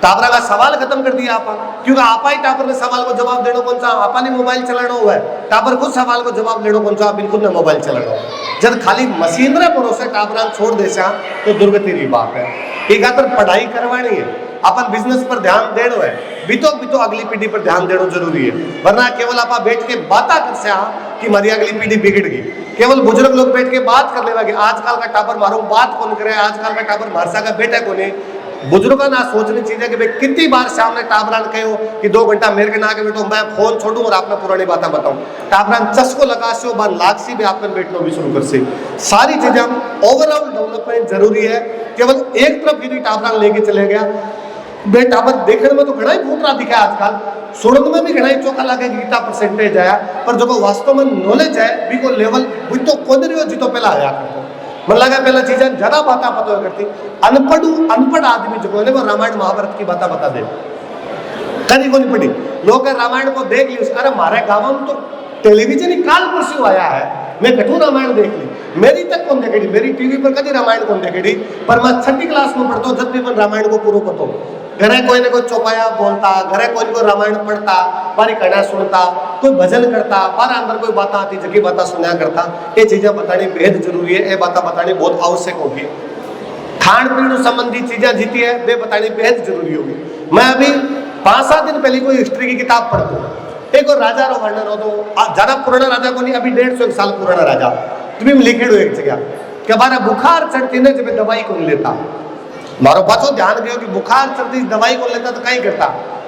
टाबरा का सवाल खत्म कर दिया आपा, क्योंकि आपा ही टाबर ने सवाल को जवाब देना कौन सा, आपा ने मोबाइल चलाना हुआ है। टाबर खुद सवाल को जवाब देना कौन सा, बिल्कुल ने मोबाइल चलाना। जब खाली मशीन रे भरोसे टाबरा छोड़ दे तो दुर्गति की बात है। एक आतर पढ़ाई करवानी है, अपन बिजनेस पर ध्यान देना है, बितो अगली पीढ़ी पर ध्यान देना जरूरी है। वरना केवल आपा बैठ के बातें कर से कि हमारी अगली पीढ़ी बिगड़ गई। केवल बुजुर्ग लोग बैठ के बात कर लेगा कि आजकल का टाबर मारो बात कौन करे, आजकल का टाबर मारसा का बेटा कौन है। बुजुर्गों ना सोचनी चाहिए कि भाई कितनी बार सामने टाबरान कहो कि 2 घंटा मेरे के ना के बैठो, मैं फोन छोड़ू और आपने पुरानी बातें बताऊं। टाबरान चस्को लगा से बार लाख भी आपने बैठना भी शुरू कर से। सारी चीजें ओवरऑल डेवलपमेंट जरूरी है। केवल एक तरफ यदि टाबरान लेके चले गया बे टाबर देखने में तो घना ही फूटरा दिखा आजकल, सुनने में भी घना ही चौका लगे गीता परसेंटेज आया, पर जो वास्तव में नॉलेज है भी को लेवल भी तो खोद रही हो जी तो पहला आया करते। मन लगा पहला चीजें ज्यादा बातें पता करती। अनपढ़ आदमी जो है वो रामायण महाभारत की बातें बता दे, कभी को नहीं पढ़ी। लोग रामायण को देख ली, अरे हमारे गाँव में तो टेलीविजन ही काल परसों आया है, मैं कठोर रामायण देख ली। मेरी तक कौन देखेगी, मेरी टीवी पर कभी रामायण कौन देखेगी, पर मैं 6ठी क्लास में पढ़ता हूँ जब भी मैं रामायण को पूरा पढ़ता हूँ। घरे कोई ना कोई चौपाया बोलता, घरे कोई को रामायण पढ़ता, बारी कहना सुनता, कोई भजन करता, बार अंदर कोई बात आती जगी बातें सुना करता। ये चीजें बतानी बेहद जरूरी है, ये बातें बतानी बहुत आवश्यक होगी। खान पीन संबंधी चीजें जीती है वे बतानी बेहद जरूरी होगी। मैं अभी 5-7 दिन पहले कोई हिस्ट्री की किताब पढ़ता हूँ, एक और राजा रो वर्णन हो, तो ज्यादा पुराना राजा को नहीं, अभी 150 साल पुराना राजा तुम्हें लिखे हो एक जगह कि हमारा बुखार चढ़ती ने जब दवाई को नहीं लेता। मारो पाछो ध्यान दियो कि बुखार चढ़ती दवाई को लेता तो कहीं करता,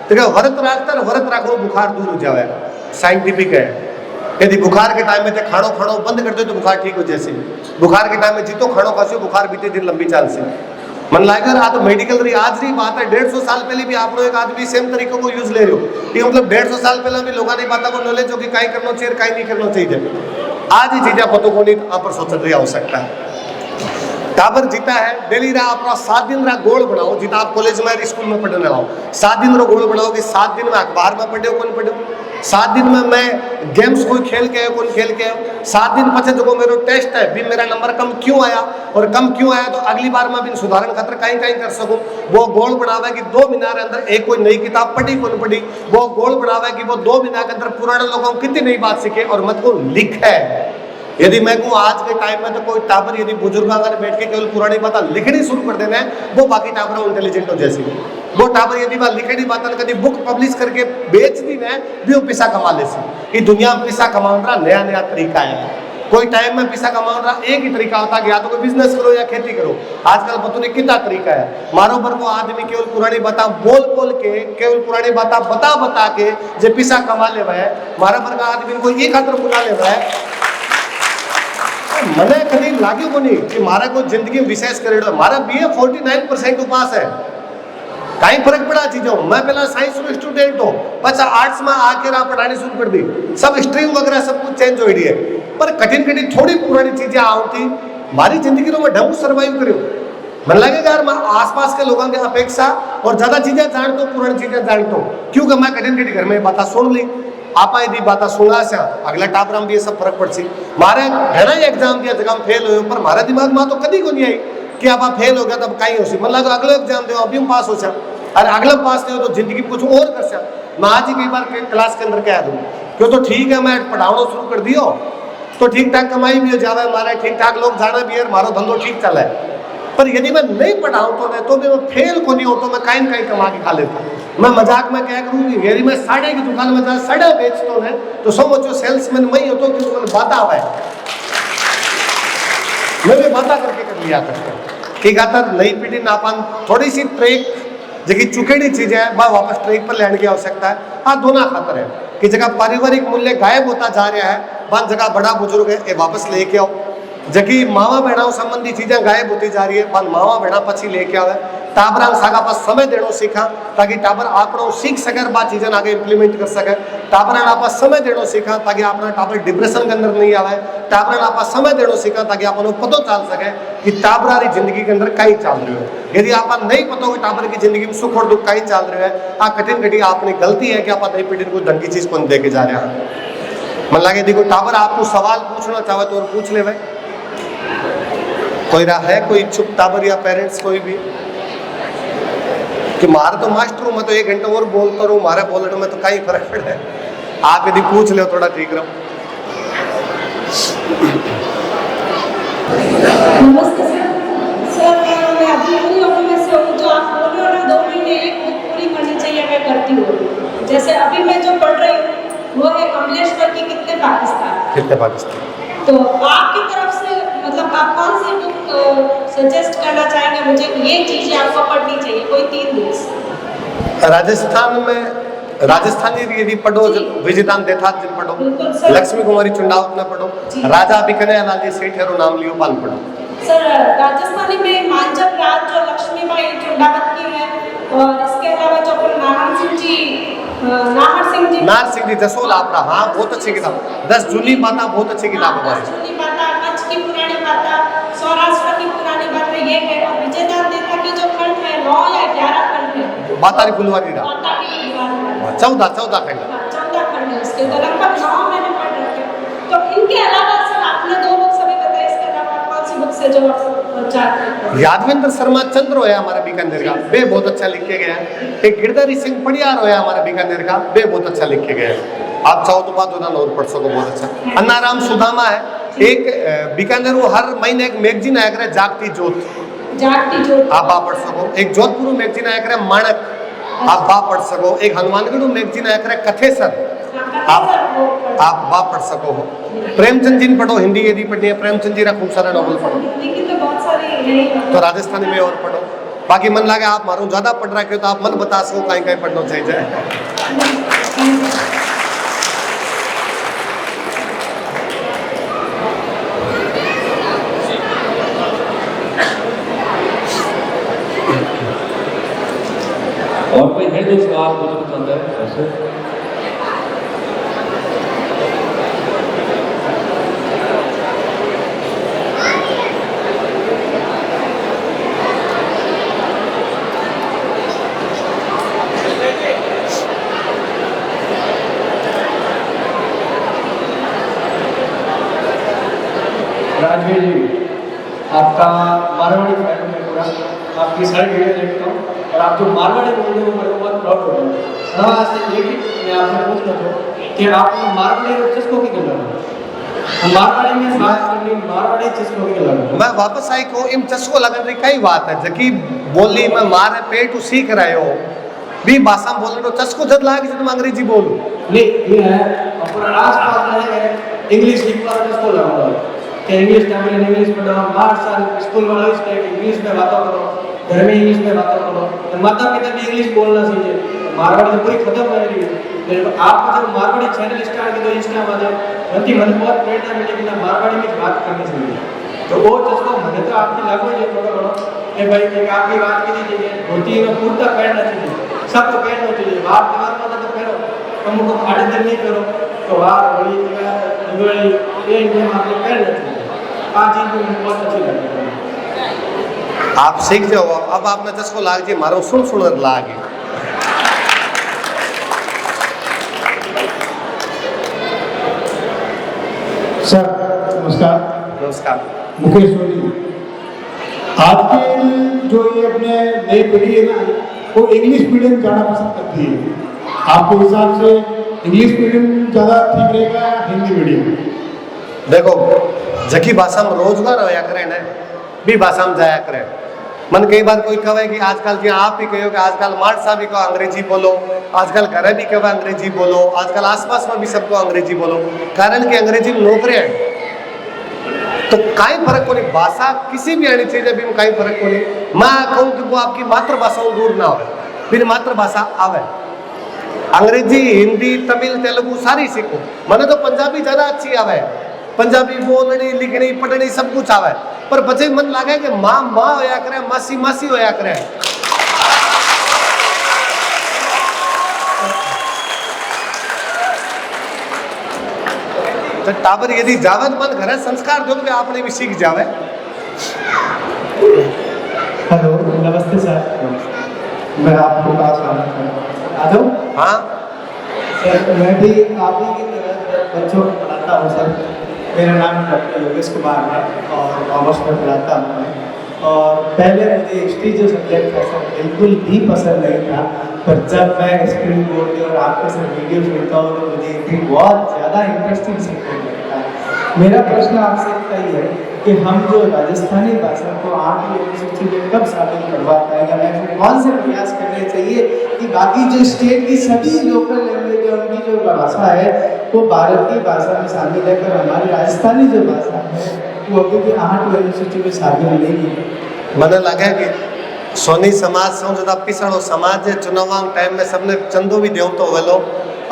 तो क्या व्रत रखता, व्रत रखो बुखार दूर हो जाए। साइंटिफिक है, यदि बुखार के टाइम में खानो बंद कर दो तो बुखार ठीक हो जैसे, बुखार के टाइम में जीतो खानो खासो बुखार बीते दिन लंबी चाल से मन लाएगा। आ तो मेडिकल रही आज रही बात है, 150 साल पहले भी आप लोग एक आदमी सेम तरीके को यूज ले रहे हो, ये मतलब 150 साल पहले भी लोगों ने बातों को नॉलेज हो कि कहीं करना चाहिए कहीं नहीं करना चाहिए। आज ही चीजें पतों को नहीं आप पर सोच रही हो सकता है। टाबर जीता है डेली रहा अपना 7 दिन रहा गोल बनाओ, जितना आप कॉलेज में स्कूल में पढ़ने आओ 7 दिन रो गोल बनाओ कि 7 दिन में अखबार में पढ़े कौन पढ़े, 7 दिन में मैं गेम्स कोई खेल के कौन खेल के, 7 दिन पचे जो मेरा टेस्ट है भी मेरा नंबर कम क्यों आया, और कम क्यों आया तो अगली बार मैं भी सुधारण खातर कहीं कहीं कर सकूं। वो गोल बनावा कि 2 महीना के अंदर एक कोई नई किताब पढ़ी कौन पढ़ी, वो गोल बनावा कि वो 2 महीना के अंदर पुराने लोगों को कितनी नई बात सीखे और मत को लिखे। यदि मैं कहूँ आज के टाइम में तो कोई टाबर यदि बुजुर्ग अगर बैठ के केवल पुरानी बात लिखनी शुरू कर देना है, वो बाकी टाबर इंटेलिजेंट हो जैसी। वो टाबर यदि बात लिखनी बात कभी बुक पब्लिश करके बेच दी ना भी वो पैसा कमा ले सी। ये दुनिया में पैसा कमाने का नया नया तरीका है, कोई टाइम में पैसा कमाने का एक ही तरीका होता है, या तो कोई बिजनेस करो या खेती करो। आजकल पता नहीं कितना तरीका है। मारो पर को आदमी केवल पुरानी बात बोल के केवल पुरानी बात बता के जो पैसा कमा ले है, मारा पर का आदमी को ये खातर बुला ले है। મને કદી લાગ્યું કોની કે મારા કોઈ જિંદગી વિશેષ કરેડો, મારા BA 49% પાસ है, कहीं फर्क पड़ा चीजों। मैं पहला साइंस रो स्टूडेंट हूँ, पचा आर्ट्स में आके पढ़ानी शुरू कर दी, सब स्ट्रीम वगैरह सब कुछ चेंज हो रही है, पर कठिन थोड़ी पुरानी चीजें आवती मारी जिंदगी रो मैं ढंग सर्वाइव करो। मन लगेगा यार मैं आसपास के लोगों की अपेक्षा और ज्यादा चीजें जानता हूँ, पुरानी चीजें जानता हूँ, क्योंकि मैं कठिन घर में बात सुन ली। आपा यदि बात सुना से अगला टाबरा में भी ये सब फर्क पड़ सी मारे घना एग्जाम दिया जगह फेल हुए पर मारे दिमाग में तो कभी को नहीं आई कि आप फेल हो गया तब कहीं हो सी मन लगा अगले एग्जाम दो अभी पास हो सा अरे अगला पास नहीं हो तो जिंदगी में कुछ और कर सा मैं आज ही कई बार क्लास के अंदर कह दूँ क्यों तो ठीक है मैं पढ़ाना शुरू कर दियो तो ठीक ठाक कमाई भी हो जावे हमारे ठीक ठाक लोग जाना भी है मारो धंधो ठीक चला है पर यदि मैं नहीं पढ़ाऊँ तो मैं फेल को नहीं हो तो मैं कहीं कहीं कमा के खा लेता मैं मजाक में क्या करूँ यदि मैं साड़े की दुकान में जा साड़ा बेचता हूँ तो समझो सेल्समैन मैं होता हूँ कि बाता हुआ है मैं भी बाता करके कर लिया करता हूँ ठीक आता नई पीढ़ी नापान थोड़ी सी ट्रेक जगह चुकेड़ी चीजें है वह वापस ट्रेक पर लेने की आवश्यकता है हाँ दोनों खातर है कि जगह पारिवारिक मूल्य गायब होता जा रहा है वह जगह बड़ा बुजुर्ग है ये वापस लेके आओ जबकि मावा बहनों संबंधी चीजें गायब होती जा रही है पर मावा बहना पछी लेके आवे टाबरा सागा पास समय देना सीखा ताकि टाबर आपनो सीख सके बात चीजें आगे इम्प्लीमेंट कर सके टाबरा आपस समय देना सीखा ताकि अपना टाबर डिप्रेशन के अंदर नहीं आवे टाबरा आपस समय देना सीखा ताकि आपको पता चल सके कि टाबरा की जिंदगी के अंदर कहीं चल रही है यदि आप नहीं पता हो कि टाबर की जिंदगी में सुख और दुख कहीं चल रहे हैं आ कठिन घटी आपने गलती है कि आप नई पीढ़ी को ढंग की चीज को देके जा रहे हैं मन लगे देखो टाबर आपको सवाल पूछना चाहे तो पूछ ले भाई कोई रहा है कोई इच्छुक टाबर या पेरेंट्स कोई भी कि मार तो मास्टर हूँ मैं तो 1 घंटा और बोलता रहूँ मारे बोलने में तो कहीं फर्क पड़ा है आप यदि पूछ ले थोड़ा ठीक रहो नमस्ते सर मैं अभी पूरी ऑफिस में से हूँ जो आप बोल रहे हो ना 2 महीने एक बुक पूरी करनी चाहिए मैं करती हूँ जैसे अभी मैं जो पढ़ रही हूँ वो है कमलेश्वर की कितने पाकिस्तान तो आपकी तरफ से मतलब आप कौन सी बुक सजेस्ट करना चाहेंगे मुझे ये चीजें आपको पढ़नी चाहिए कोई 3 बुक्स राजस्थान में राजस्थानी यदि पढ़ो विजयदान देथात जिन पढ़ो लक्ष्मी कुमारी चुंडावत में पढ़ो राजा बिकने लाली सेठ हेरो नाम लियो पान पढ़ो सर राजस्थानी में मांजब राज जो लक्ष्मीबाई चुंडावत की है और इसके अलावा जो अपन नाहर सिंह जी जसोल आपरा हाँ बहुत अच्छी किताब 10 जूनी बातें बहुत अच्छी किताब है जूनी बातें कच्छ की पुरानी बातें सौराष्ट्र की पुरानी बातें ये है और विजयदान देथा की जो खंड है 9 या 11 खंड है बातारी फुलवारी रा 14 खंड 14 खंड है उसके तो लगभग 9 मैंने पढ़ रखे तो इनके अलावा सर आपने 2 बुक्स अभी बताई इसके अलावा कौन सी बुक्स है जो आप यादवेंद्र शर्मा चंद्र होया हमारे बीकानेर का वे बहुत अच्छा लिख के गया एक गिरधारी सिंह पड़ियार होया हमारे बीकानेर का वे बहुत अच्छा लिख के गया आप चाहो तो बात उन्होंने और पढ़ सको बहुत अच्छा अन्नाराम सुदामा है एक बीकानेर वो हर महीने एक मैगजीन आया करे जागती जोत आप पढ़ सको एक जोधपुर मैगजीन आया करे माणक आप पढ़ सको एक हनुमानगढ़ मैगजीन आया करे कथेसर आप पढ़ सको हो प्रेमचंद जी पढ़ो हिंदी यदि पढ़नी है प्रेमचंद जी का खूब सारा नॉवल पढ़ो तो राजस्थानी में और पढ़ो बाकी मन लगे आप मारू ज्यादा पढ़ रहे हो तो आप मन बता सको कहीं कहीं पढ़ना चाहिए और कोई है जो आप मुझे पसंद है ऐसे राजवीर जी आपका मारवाड़ी फैन है पूरा आपकी सारी वीडियो देखता हूँ और आप जो मारवाड़ी बोल रहे हो मेरे को बहुत प्राउड हो रहा है आज एक ही मैं आपसे पूछना चाहूँ कि आप मारवाड़ी और किसको की गल मारवाड़ी में बात करनी मारवाड़ी किसको की गल मैं वापस आई को इन चस्को लगन रही कई बात है जबकि बोली मैं मारे पेट सीख रहे हो भी भाषा बोल रहे हो चस्को जद लागे जब अंग्रेजी बोलूं नहीं ये है और आसपास में है इंग्लिश लिखवा चस्को लगा कि इंग्लिश तमिल इंग्लिश पढ़ो बाहर साल स्कूल वालों इसके इंग्लिश में बातें करो घर में इंग्लिश में बातें करो तो माता पिता भी इंग्लिश बोलना सीखे मारवाड़ी तो पूरी खत्म हो रही है आप जब मारवाड़ी चैनल स्टार्ट की तो इंस्टा वाले बल्कि मन बहुत प्रेरणा मिली कि मारवाड़ी में बात करनी चाहिए तो वो जिसको मैंने तो आपकी लागू है थोड़ा बड़ा कि भाई एक आपकी बात की चाहिए धोती में कुर्ता पहनना चाहिए सबको पहनना चाहिए बाहर दीवार में तो पहनो तुमको खाड़ी दिन नहीं करो तो बाहर होली दिवाली ये इंडिया में आपको पहनना चाहिए आज चीज मुझे बहुत अच्छी लगी आप सीख जाओ अब आपने चस्को लाग जी मारो सुन लागे सर नमस्कार। नमस्कार। मुकेश सोनी। आपके जो ये अपने नई पीढ़ी है ना, वो इंग्लिश मीडियम ज़्यादा पसंद करती है। आपके हिसाब से इंग्लिश मीडियम ज़्यादा ठीक रहेगा या हिंदी मीडियम? देखो, जकी भाषा में रोजगार होया करे ना, भी भाषा में जाया करे। मन कई बार कोई कहे कि आजकल जी आप ही कहो कि आजकल मार्ट साहब भी कहो अंग्रेजी बोलो, आजकल घर भी कहो अंग्रेजी बोलो, आजकल आसपास में भी सबको अंग्रेजी बोलो। कारण कि अंग्रेजी में नौकरियां हैं, तो कहीं फर्क को नहीं। भाषा किसी भी आनी चाहिए, भी कहीं फर्क को नहीं। मैं कहूँ कि वो आपकी मातृभाषा दूर ना हो, फिर मातृभाषा आवे। अंग्रेजी, हिंदी, तमिल, तेलुगु सारी सीखो। मैंने तो पंजाबी ज्यादा अच्छी आवे, पंजाबी बोलनी, लिखनी, पढ़नी सब कुछ आवे। पर बच्चे मन लगे कि माँ माँ होया करे, मासी मासी होया करे। तो टाबर यदि जावत मन घरे संस्कार दो तो आपने भी सीख जावे। हेलो, नमस्ते सर। मैं आपके पास आ जाऊँ? हाँ सर, मैं भी आप ही की तरह बच्चों को पढ़ाता हूँ सर। मेरा नाम डॉक्टर योगेश कुमार है और कॉमर्स में पढ़ाता हूँ मैं। और पहले मुझे हिस्ट्री जो सब्जेक्ट था सर बिल्कुल भी पसंद नहीं था, पर जब मैं स्क्रीन बोर्ड और आपके सर वीडियो सुनता हूँ तो मुझे हिस्ट्री बहुत ज़्यादा इंटरेस्टिंग सीखने को लगता है। मेरा प्रश्न आपसे इतना ही है कि हम जो राजस्थानी भाषा को 8वीं अनुसूची में कब शामिल करवा पाएगा, या फिर कौन से प्रयास करने चाहिए कि बाकी जो स्टेट की सभी लोकल लैंग्वेज और उनकी जो भाषा है वो भारत की भाषा में शामिल है, पर हमारी राजस्थानी जो भाषा है वो अभी भी 8वीं अनुसूची में शामिल नहीं है। મને લાગે કે સોની સમાજ સૌ જતા પીસણો સમાજ ચુનાવ टाइम में सबने चंदो भी देव तो वेलो।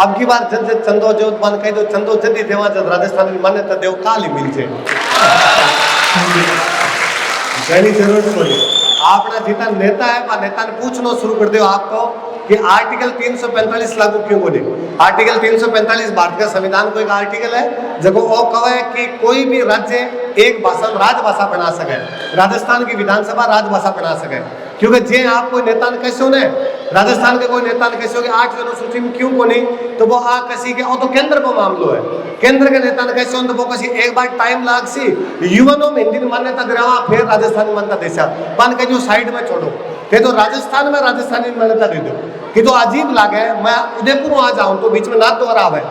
अब की बार जब चंदो जो मन कही दो चंदो जल्दी देवा जब राजस्थान की मान्यता देव काली मिल जाए घनी जरूरत पड़ी। आपने जितना नेता है वह नेता ने पूछना शुरू कर दो आपको कि आर्टिकल 345 लागू क्यों बोले। आर्टिकल 345 भारत का संविधान को एक आर्टिकल है जब वो कहे कि कोई भी राज्य एक भाषा राजभाषा बना सके। राजस्थान की विधानसभा राजभाषा बना सके, क्योंकि जे आप कोई नेता ने कैसे ने राजस्थान के कोई नेता ने कैसे हो कि 8वीं अनुसूची में क्यों को नहीं, तो वो आ कसी के तो केंद्र को मामलो है। केंद्र के नेता ने कैसे हो तो वो कसी एक बार टाइम लाग सी युवानों में हिंदी मान्यता दिलावा, फिर राजस्थानी मान्यता देशा पान के जो साइड में छोड़ो थे तो राजस्थान में राजस्थानी मान्यता दे दो कि तो अजीब लागे। मैं उदयपुर आ जाऊं तो बीच में नाथद्वारा आवे,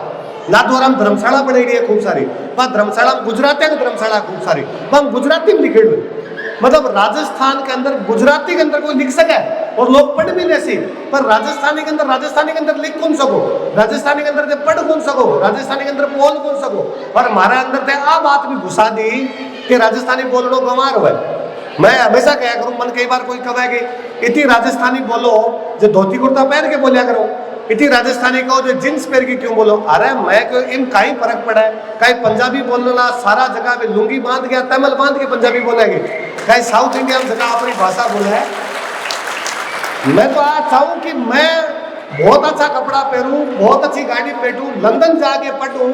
नाथद्वारा में धर्मशाला बनेड़ी है खूब सारी, वह धर्मशाला में गुजराती की धर्मशाला खूब सारी, वह गुजराती में लिखे हुए। मतलब राजस्थान के अंदर गुजराती के अंदर कोई लिख सके और लोग पढ़ भी नहीं, पर राजस्थानी के अंदर लिख कौन सको, राजस्थानी के अंदर पढ़ कौन सको, राजस्थानी के अंदर बोल कौन सको। पर हमारे अंदर थे आ बात भी घुसा दी कि राजस्थानी बोलनो गंवार हुआ। मैं हमेशा कहा करूँ, मन कई बार कोई कहे कि इतनी राजस्थानी बोलो जो धोती कुर्ता पहन के बोलिया करो, इतनी राजस्थानी कहो जो जींस पहन के क्यों बोलो। अरे मैं क्यों इन का ही फर्क पड़ा है। कहीं पंजाबी बोलना सारा जगह पे लुंगी बांध गया, तमिल बांध के पंजाबी बोलेंगे, कहीं साउथ इंडिया में जगह अपनी भाषा बोले है। मैं तो आज चाहूँ कि मैं बहुत अच्छा कपड़ा पहनूं, बहुत अच्छी गाड़ी बैठूं, लंदन जाके पढ़ूं,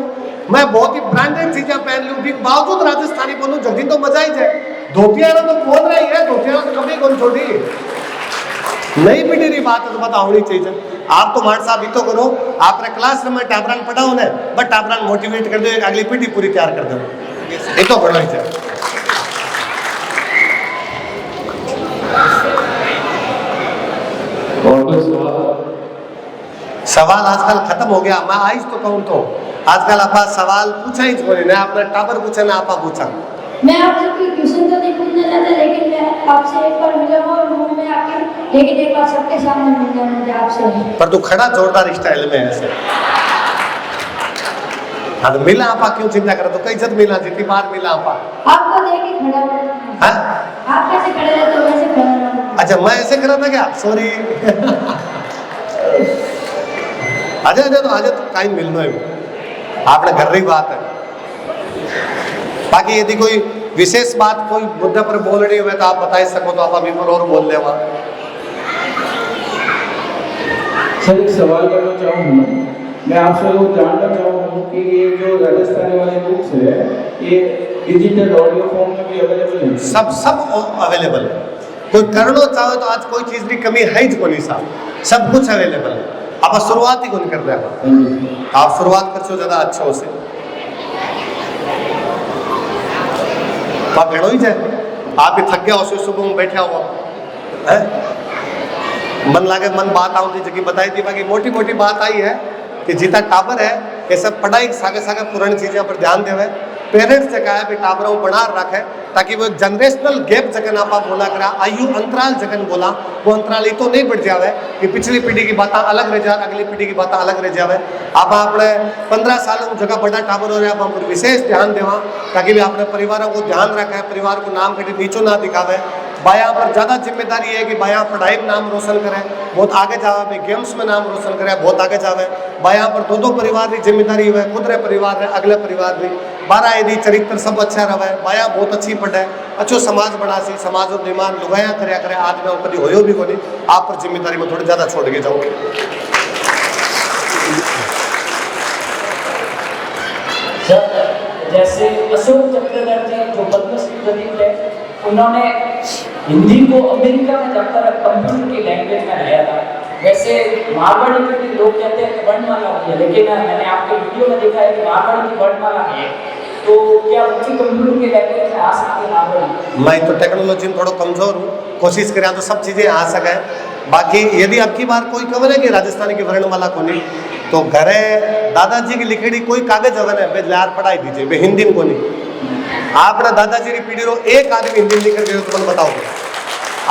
मैं बहुत ही ब्रांडेड चीजें पहन लूं, फिर बावजूद राजस्थानी बोलूं, जल्दी तो मजा ही जाए। धोतियाना तो बोल रही है, धोतियाना तो कभी कौन छोड़ी नई पीढ़ी की बात तो बतानी चाहिए। आप तो मार साहब ही तो करो, आपने क्लास में टाबरान पढ़ाओ ने, बट टाबरान मोटिवेट कर दो, एक अगली पीढ़ी पूरी तैयार कर दो, ये तो करना ही चाहिए। और कोई सवाल? सवाल आजकल खत्म हो गया। मैं आइज तो कहूँ तो आजकल आप सवाल पूछा ही छोड़े ना, आपने टाबर पूछा ना आप पूछा। मैं आपसे कोई क्वेश्चन तो नहीं पूछना चाहता, लेकिन मैं आपसे एक बार मिला हूँ और रूम में आके, लेकिन एक बार सबके सामने मिल जाए मुझे आपसे। पर तू खड़ा जोरदार स्टाइल में ऐसे। हाँ तो मिला आपा क्यों चिंता करे, तो कई जब मिला जितनी बार मिला आपा। आपको देख के खड़ा रहना। हाँ? आप कैसे खड़े रहते हो वैसे खड़ा रहना। अच्छा मैं ऐसे करा था क्या, सॉरी। आजा तो टाइम मिलना है, आपने घर रही बात है। बाकी यदि कोई विशेष बात कोई मुद्दे पर बोल रही हो तो आप बता सको तो आप अभी पर और बोल ले। सर एक सवाल करना चाहूँगा मैं आपसे, वो जानना चाहूँगा कि ये जो राजस्थानी वाले बुक्स है ये डिजिटल ऑडियो फॉर्म में भी अवेलेबल है? सब अवेलेबल है। कोई करना चाहो तो आज कोई चीज की कमी है ही नहीं साहब, सब कुछ अवेलेबल है। आप शुरुआत ही कौन कर रहे हैं, आप शुरुआत कर सो ज्यादा अच्छा हो से। बात घणो ही जाए आप भी थक गया हो सुबह में बैठा हुआ है मन लागे मन बात आती जगह बताई थी बाकी मोटी मोटी बात आई है कि जितना टाबर है ये सब पढ़ाई सागे सागे पुरानी चीज़ों पर ध्यान देवे पेरेंट्स जगह है भी टाबरों बना रखे ताकि वो जनरेशनल गैप जगन आप बोला करा आयु अंतराल जगन बोला वो अंतराल ये तो नहीं बढ़ जावे कि पिछली पीढ़ी की बातें अलग रह जाए अगली पीढ़ी की बातें अलग रह जावे आप अपने 15 साल में जगह बड़ा टाबर हो रहा है आप विशेष ध्यान देवा ताकि भी अपने परिवारों को ध्यान रखे परिवार को नाम कभी नीचो ना दिखावे बाया पर ज़्यादा जिम्मेदारी है कि बाया पढ़ाई में नाम रोशन करे बहुत आगे जावे गेम्स में नाम रोशन करे बहुत आगे जावे बाया पर दो परिवार की जिम्मेदारी हुए खुद रे परिवार रे अगले परिवार भी 12 यदि चरित्र सब अच्छा रहे बाया बहुत अच्छी पढ़े अच्छो समाज बनासी समाज और निर्माण लुगाया करया करे आज में कभी होयो भी कोनी आप पर जिम्मेदारी में थोड़ी ज़्यादा छोड़ के जाऊँगी जैसे अशोक चक्रवर्ती जो पद्मश्री प्रदीप है उन्होंने हिंदी को अमेरिका में जाकर कंप्यूटर की लैंग्वेज में लाया था वैसे मारवाड़ी में भी लोग कहते हैं कि वर्णमाला है लेकिन मैंने आपके वीडियो में देखा है कि मारवाड़ी की वर्णमाला है तो क्या बच्चे कंप्यूटर की लैंग्वेज में आ सकते हैं मारवाड़ी मैं तो टेक्नोलॉजी में थोड़ा कमजोर हूँ कोशिश करें तो सब चीज़ें आ सके बाकी यदि आपकी बार कोई खबर है कि राजस्थानी की वर्णमाला को नहीं तो घरे दादाजी की लिखेड़ी कोई कागज हवे ने यार पढ़ाई दीजिए वे हिंदी में को नहीं आपने दादाजी की पीढ़ी रो एक आदमी हिंदी में लिख कर तो मैं बताओ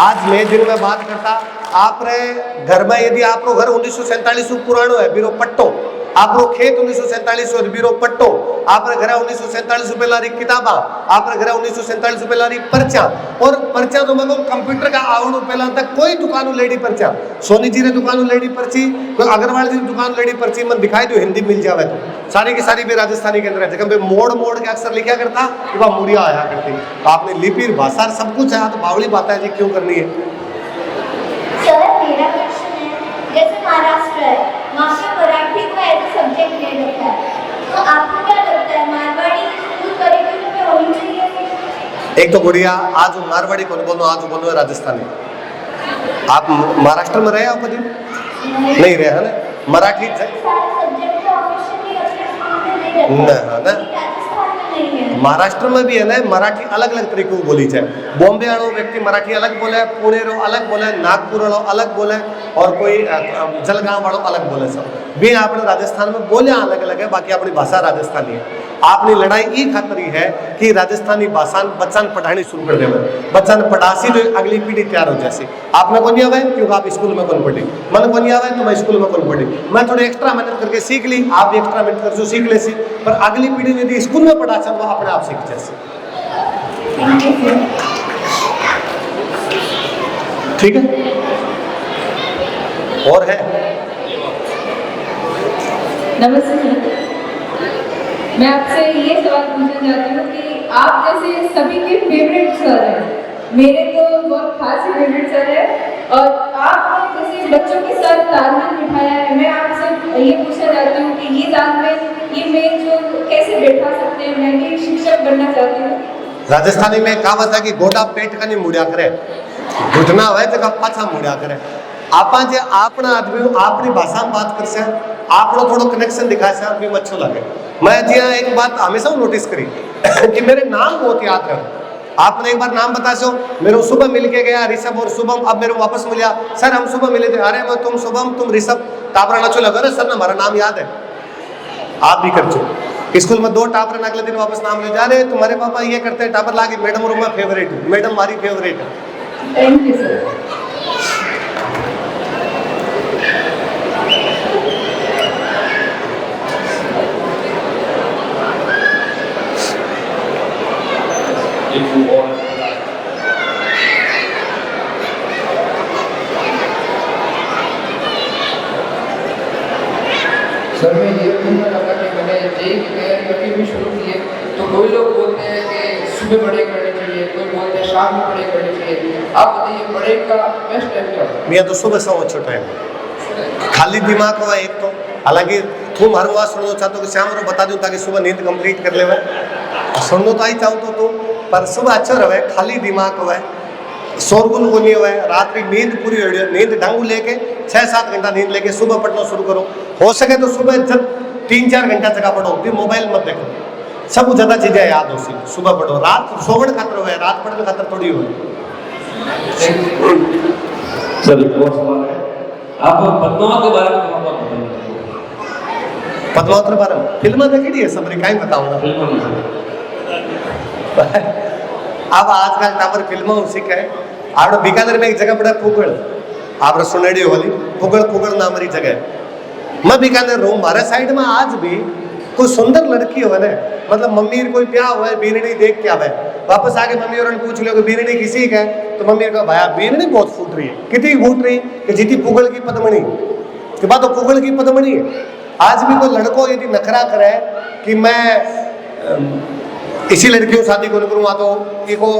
आज मैं दिन में बात करता आपने घर में यदि आपको घर 1947 पुरानो है बीरो पट्टो आपरो खेत 1947 बीरो पट्टो आपरे घरे 1947 पहला री किताबा आपरे घरे 1947 पहला री पर्चा और पर्चा तो मगो कंप्यूटर का आवणो पहला तक कोई दुकान लेडी पर्चा सोनी जी रे दुकान लेडी पर्ची कोई अग्रवाल जी दुकान लेडी पर्ची मन दिखाई दो हिंदी मिल जावे तो सारी की सारी भी राजस्थानी के अंदर है जगह पे मोड़ मोड़ के अक्सर लिखा करता कि वह मुड़िया आया करती तो आपने लिपि भाषा सब कुछ है तो बावली बात है जी क्यों करनी है सर मेरा क्वेश्चन है जैसे महाराष्ट्र है वहाँ पे मराठी को एज ए सब्जेक्ट ले रखा है तो आपको क्या लगता है मारवाड़ी स्कूल करिकुलम में होनी चाहिए एक तो गुड़िया आज मारवाड़ी कौन बोलो आज बोलो राजस्थानी आप महाराष्ट्र में रहे हो कभी नहीं रहे है ना मराठी सारे सब्जेक्ट तो ऑफिशियली अपने स्कूल में नहीं रखा ना राजस्थान में नहीं है महाराष्ट्र में भी है ना मराठी अलग अलग तरीके की बोली है बॉम्बे वालों व्यक्ति मराठी अलग बोले पुणे रो अलग बोले नागपुर वालों अलग बोले और कोई जलगांव वालों अलग बोले सब भी आपने राजस्थान में बोले अलग अलग है बाकी अपनी भाषा राजस्थानी है आपने लड़ाई ये खातरी है कि राजस्थानी भाषा बच्चा ने पढ़ानी शुरू कर देवे बच्चा ने पढ़ासी तो अगली पीढ़ी तैयार हो जैसे आपने कौन आवे क्योंकि आप स्कूल में कौन पढ़ी मन कौन आवे तो मैं स्कूल में कौन पढ़ी मैं थोड़ी एक्स्ट्रा मेहनत करके सीख ली आप भी एक्स्ट्रा मेहनत करके सीख ले सी पर अगली पीढ़ी यदि स्कूल में पढ़ा चल वो अपने आप सीख जैसे ठीक है और है नमस्ते सर मैं आपसे ये सवाल पूछना चाहती हूँ कि आप जैसे सभी के फेवरेट सर हैं मेरे तो बहुत खास ही फेवरेट सर है और आपने जैसे बच्चों के साथ तालमेल बिठाया है मैं आपसे ये पूछना चाहती हूँ कि ये तालमेल ये मेल जो कैसे बैठा सकते हैं मैं भी शिक्षक बनना चाहती हूँ राजस्थानी में कहावत है कि गोडा पेट का नहीं मुड़िया करे घुटना हुए तो पाछा मुड़िया करे आपा जे अपना आदमी अपनी भाषा में बात कर से आपनो थोड़ा कनेक्शन दिखा से भी अच्छो लगे मैं जी एक बात हमेशा नोटिस करी कि मेरे नाम बहुत याद रहे आपने एक बार नाम बता सो मेरे सुबह मिल के गया ऋषभ और शुभम अब मेरे वापस मिला सर हम सुबह मिले थे अरे मैं तुम शुभम तुम ऋषभ टापरा नचो लगा ना सर ना हमारा नाम याद है आप भी कर चुके स्कूल में 2 टापर अगले दिन वापस नाम ले जा रहे तुम्हारे पापा ये करते हैं टापर लागे मैडम रूम में फेवरेट मैडम हमारी फेवरेट है थैंक यू सर सर मैं ये पूछना चाहता कि मैंने जेई की तैयारी अभी भी शुरू की है तो कोई लोग बोलते हैं कि सुबह पढ़ाई करनी चाहिए कोई बोलते हैं शाम में पढ़ाई करनी चाहिए आप बताइए पढ़ाई का बेस्ट टाइम क्या होता है मैं तो सुबह से अच्छा टाइम खाली दिमाग हुआ एक तो हालांकि तुम हर बात सुनना चाहते हो कि शाम को बता दूं ताकि सुबह नींद कंप्लीट कर ले सुनना तो ही चाहूँ तो तुम पर सुबह अच्छा रहे खाली दिमाग हुआ शोरगुल को नहीं हुआ रात की नींद पूरी हो नींद ढंग लेके 6-7 घंटा नींद लेके सुबह पढ़ना शुरू करो हो सके तो सुबह जब 3-4 घंटा जगह पढ़ो फिर मोबाइल मत देखो सब ज्यादा चीजें याद हो सी सुबह पढ़ो रात सोवण खातर हुए रात पढ़ने खातर थोड़ी हुए। सर एक और सवाल है, आप पद्मावत के बारे में थोड़ा बहुत बताइए। पद्मावत के बारे में फिल्म देखी है सबरी कहीं बताऊंगा। अब आजकल टावर फिल्म उसी का है। आप बीकानेर में एक जगह पड़ा पुगड़, आप सुनेडी वाली पुगड़ पुगड़ नाम री जगह। मैं बीकानेर रहूं, हमारे साइड में आज भी कोई सुंदर लड़की हो ना, मतलब मम्मी कोई ब्याह हुआ है बीरणी देख के आवे, वापस आके मम्मी और पूछ लो कि बीरणी किसी का है, तो मम्मी का भाया बीरणी बहुत फूट रही है, कितनी फूट रही कि जीती पुगड़ की पद्मणी के बाद तो पुगड़ की पद्मणी है। आज भी कोई लड़को यदि नखरा करे कि मैं इसी लड़की को शादी को करूँगा तो इको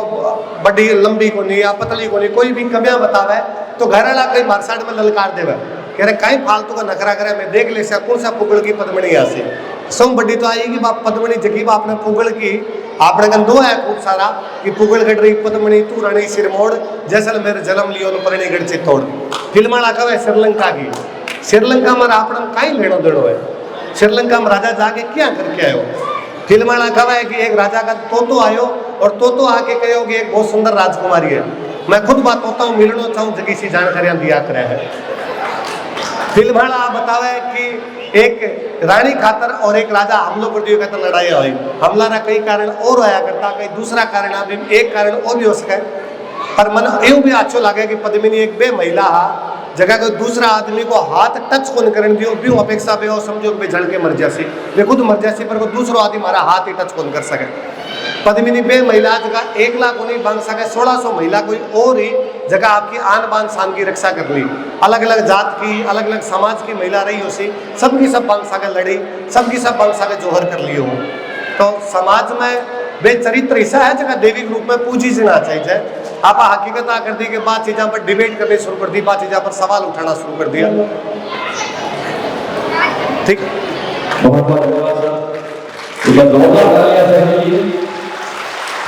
बड़ी लंबी को नहीं या पतली को नहीं, कोई भी कमियां बतावे तो घर वाला कई मारसाट में ललकार देवे, कह रहे कहीं फालतू का नखरा करे, मैं देख ले कौन सा पुगड़ की पद्मणी यहाँ से सौ बड़ी तो आएगी बाप पद्मणी जगी आपने पुगड़ की आपने गंदो है खूब सारा कि पुगड़ गढ़ रही पद्मणी तू रणई सिरमोड़ जैसलमेर जलम लियो परणी गढ़ चित्तौड़। फिल्म लगा है श्रीलंका की, श्रीलंका में आपने कहीं लेनो देनो है, श्रीलंका में राजा जाके क्या करके आयो। फिल्म लगा है कि एक राजा का तोतो आयो और तोतो आके कहो कि एक बहुत सुंदर राजकुमारी है, मैं खुद बात होता हूँ मिलना चाहूँ जगी सी जानकारियां दिया करे है। फिल्म बतावे कि एक रानी खातर और एक राजा हमलों पर दियो खातर लड़ाई हुई, हमला रा कई कारण और होया करता, कई दूसरा कारण अभी एक कारण और भी हो सके, पर मन यूं भी अच्छो लगे कि पद्मिनी एक बे महिला हा जगह कोई दूसरा आदमी को हाथ टच कौन करन दियो भी अपेक्षा बे हो समझो कि झड़ के मर जासी, वे खुद मर जासी पर कोई दूसरो आदमी हमारा हाथ ही टच कौन कर सके। पद्मिनी बे महिला जगह 1 लाख को नहीं बांध सके, 1600 महिला कोई और ही जगह आपकी आन बान शान की रक्षा कर ली, अलग अलग जात की अलग अलग समाज की महिला रही उसी सबकी सब बांध सके लड़ी, सबकी सब बांध सके जोहर कर ली हो। तो समाज में वे चरित्र ऐसा है जगह देवी रूप में पूजी जाना चाहिए। आप हकीकत कर दी के बाद चीज़ों पर डिबेट करनी शुरू कर दी, बाद चीज़ों पर सवाल उठाना शुरू कर दिया। ठीक, बहुत बहुत धन्यवाद सर,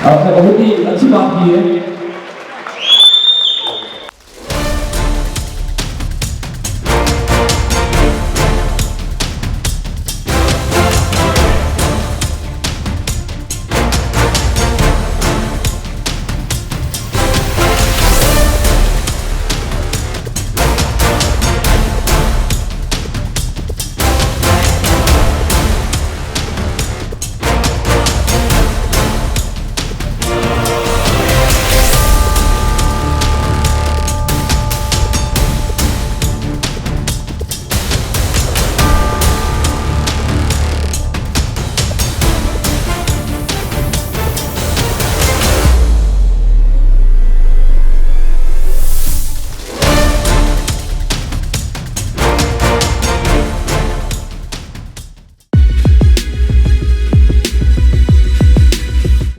आपने बहुत ही अच्छी बात की है।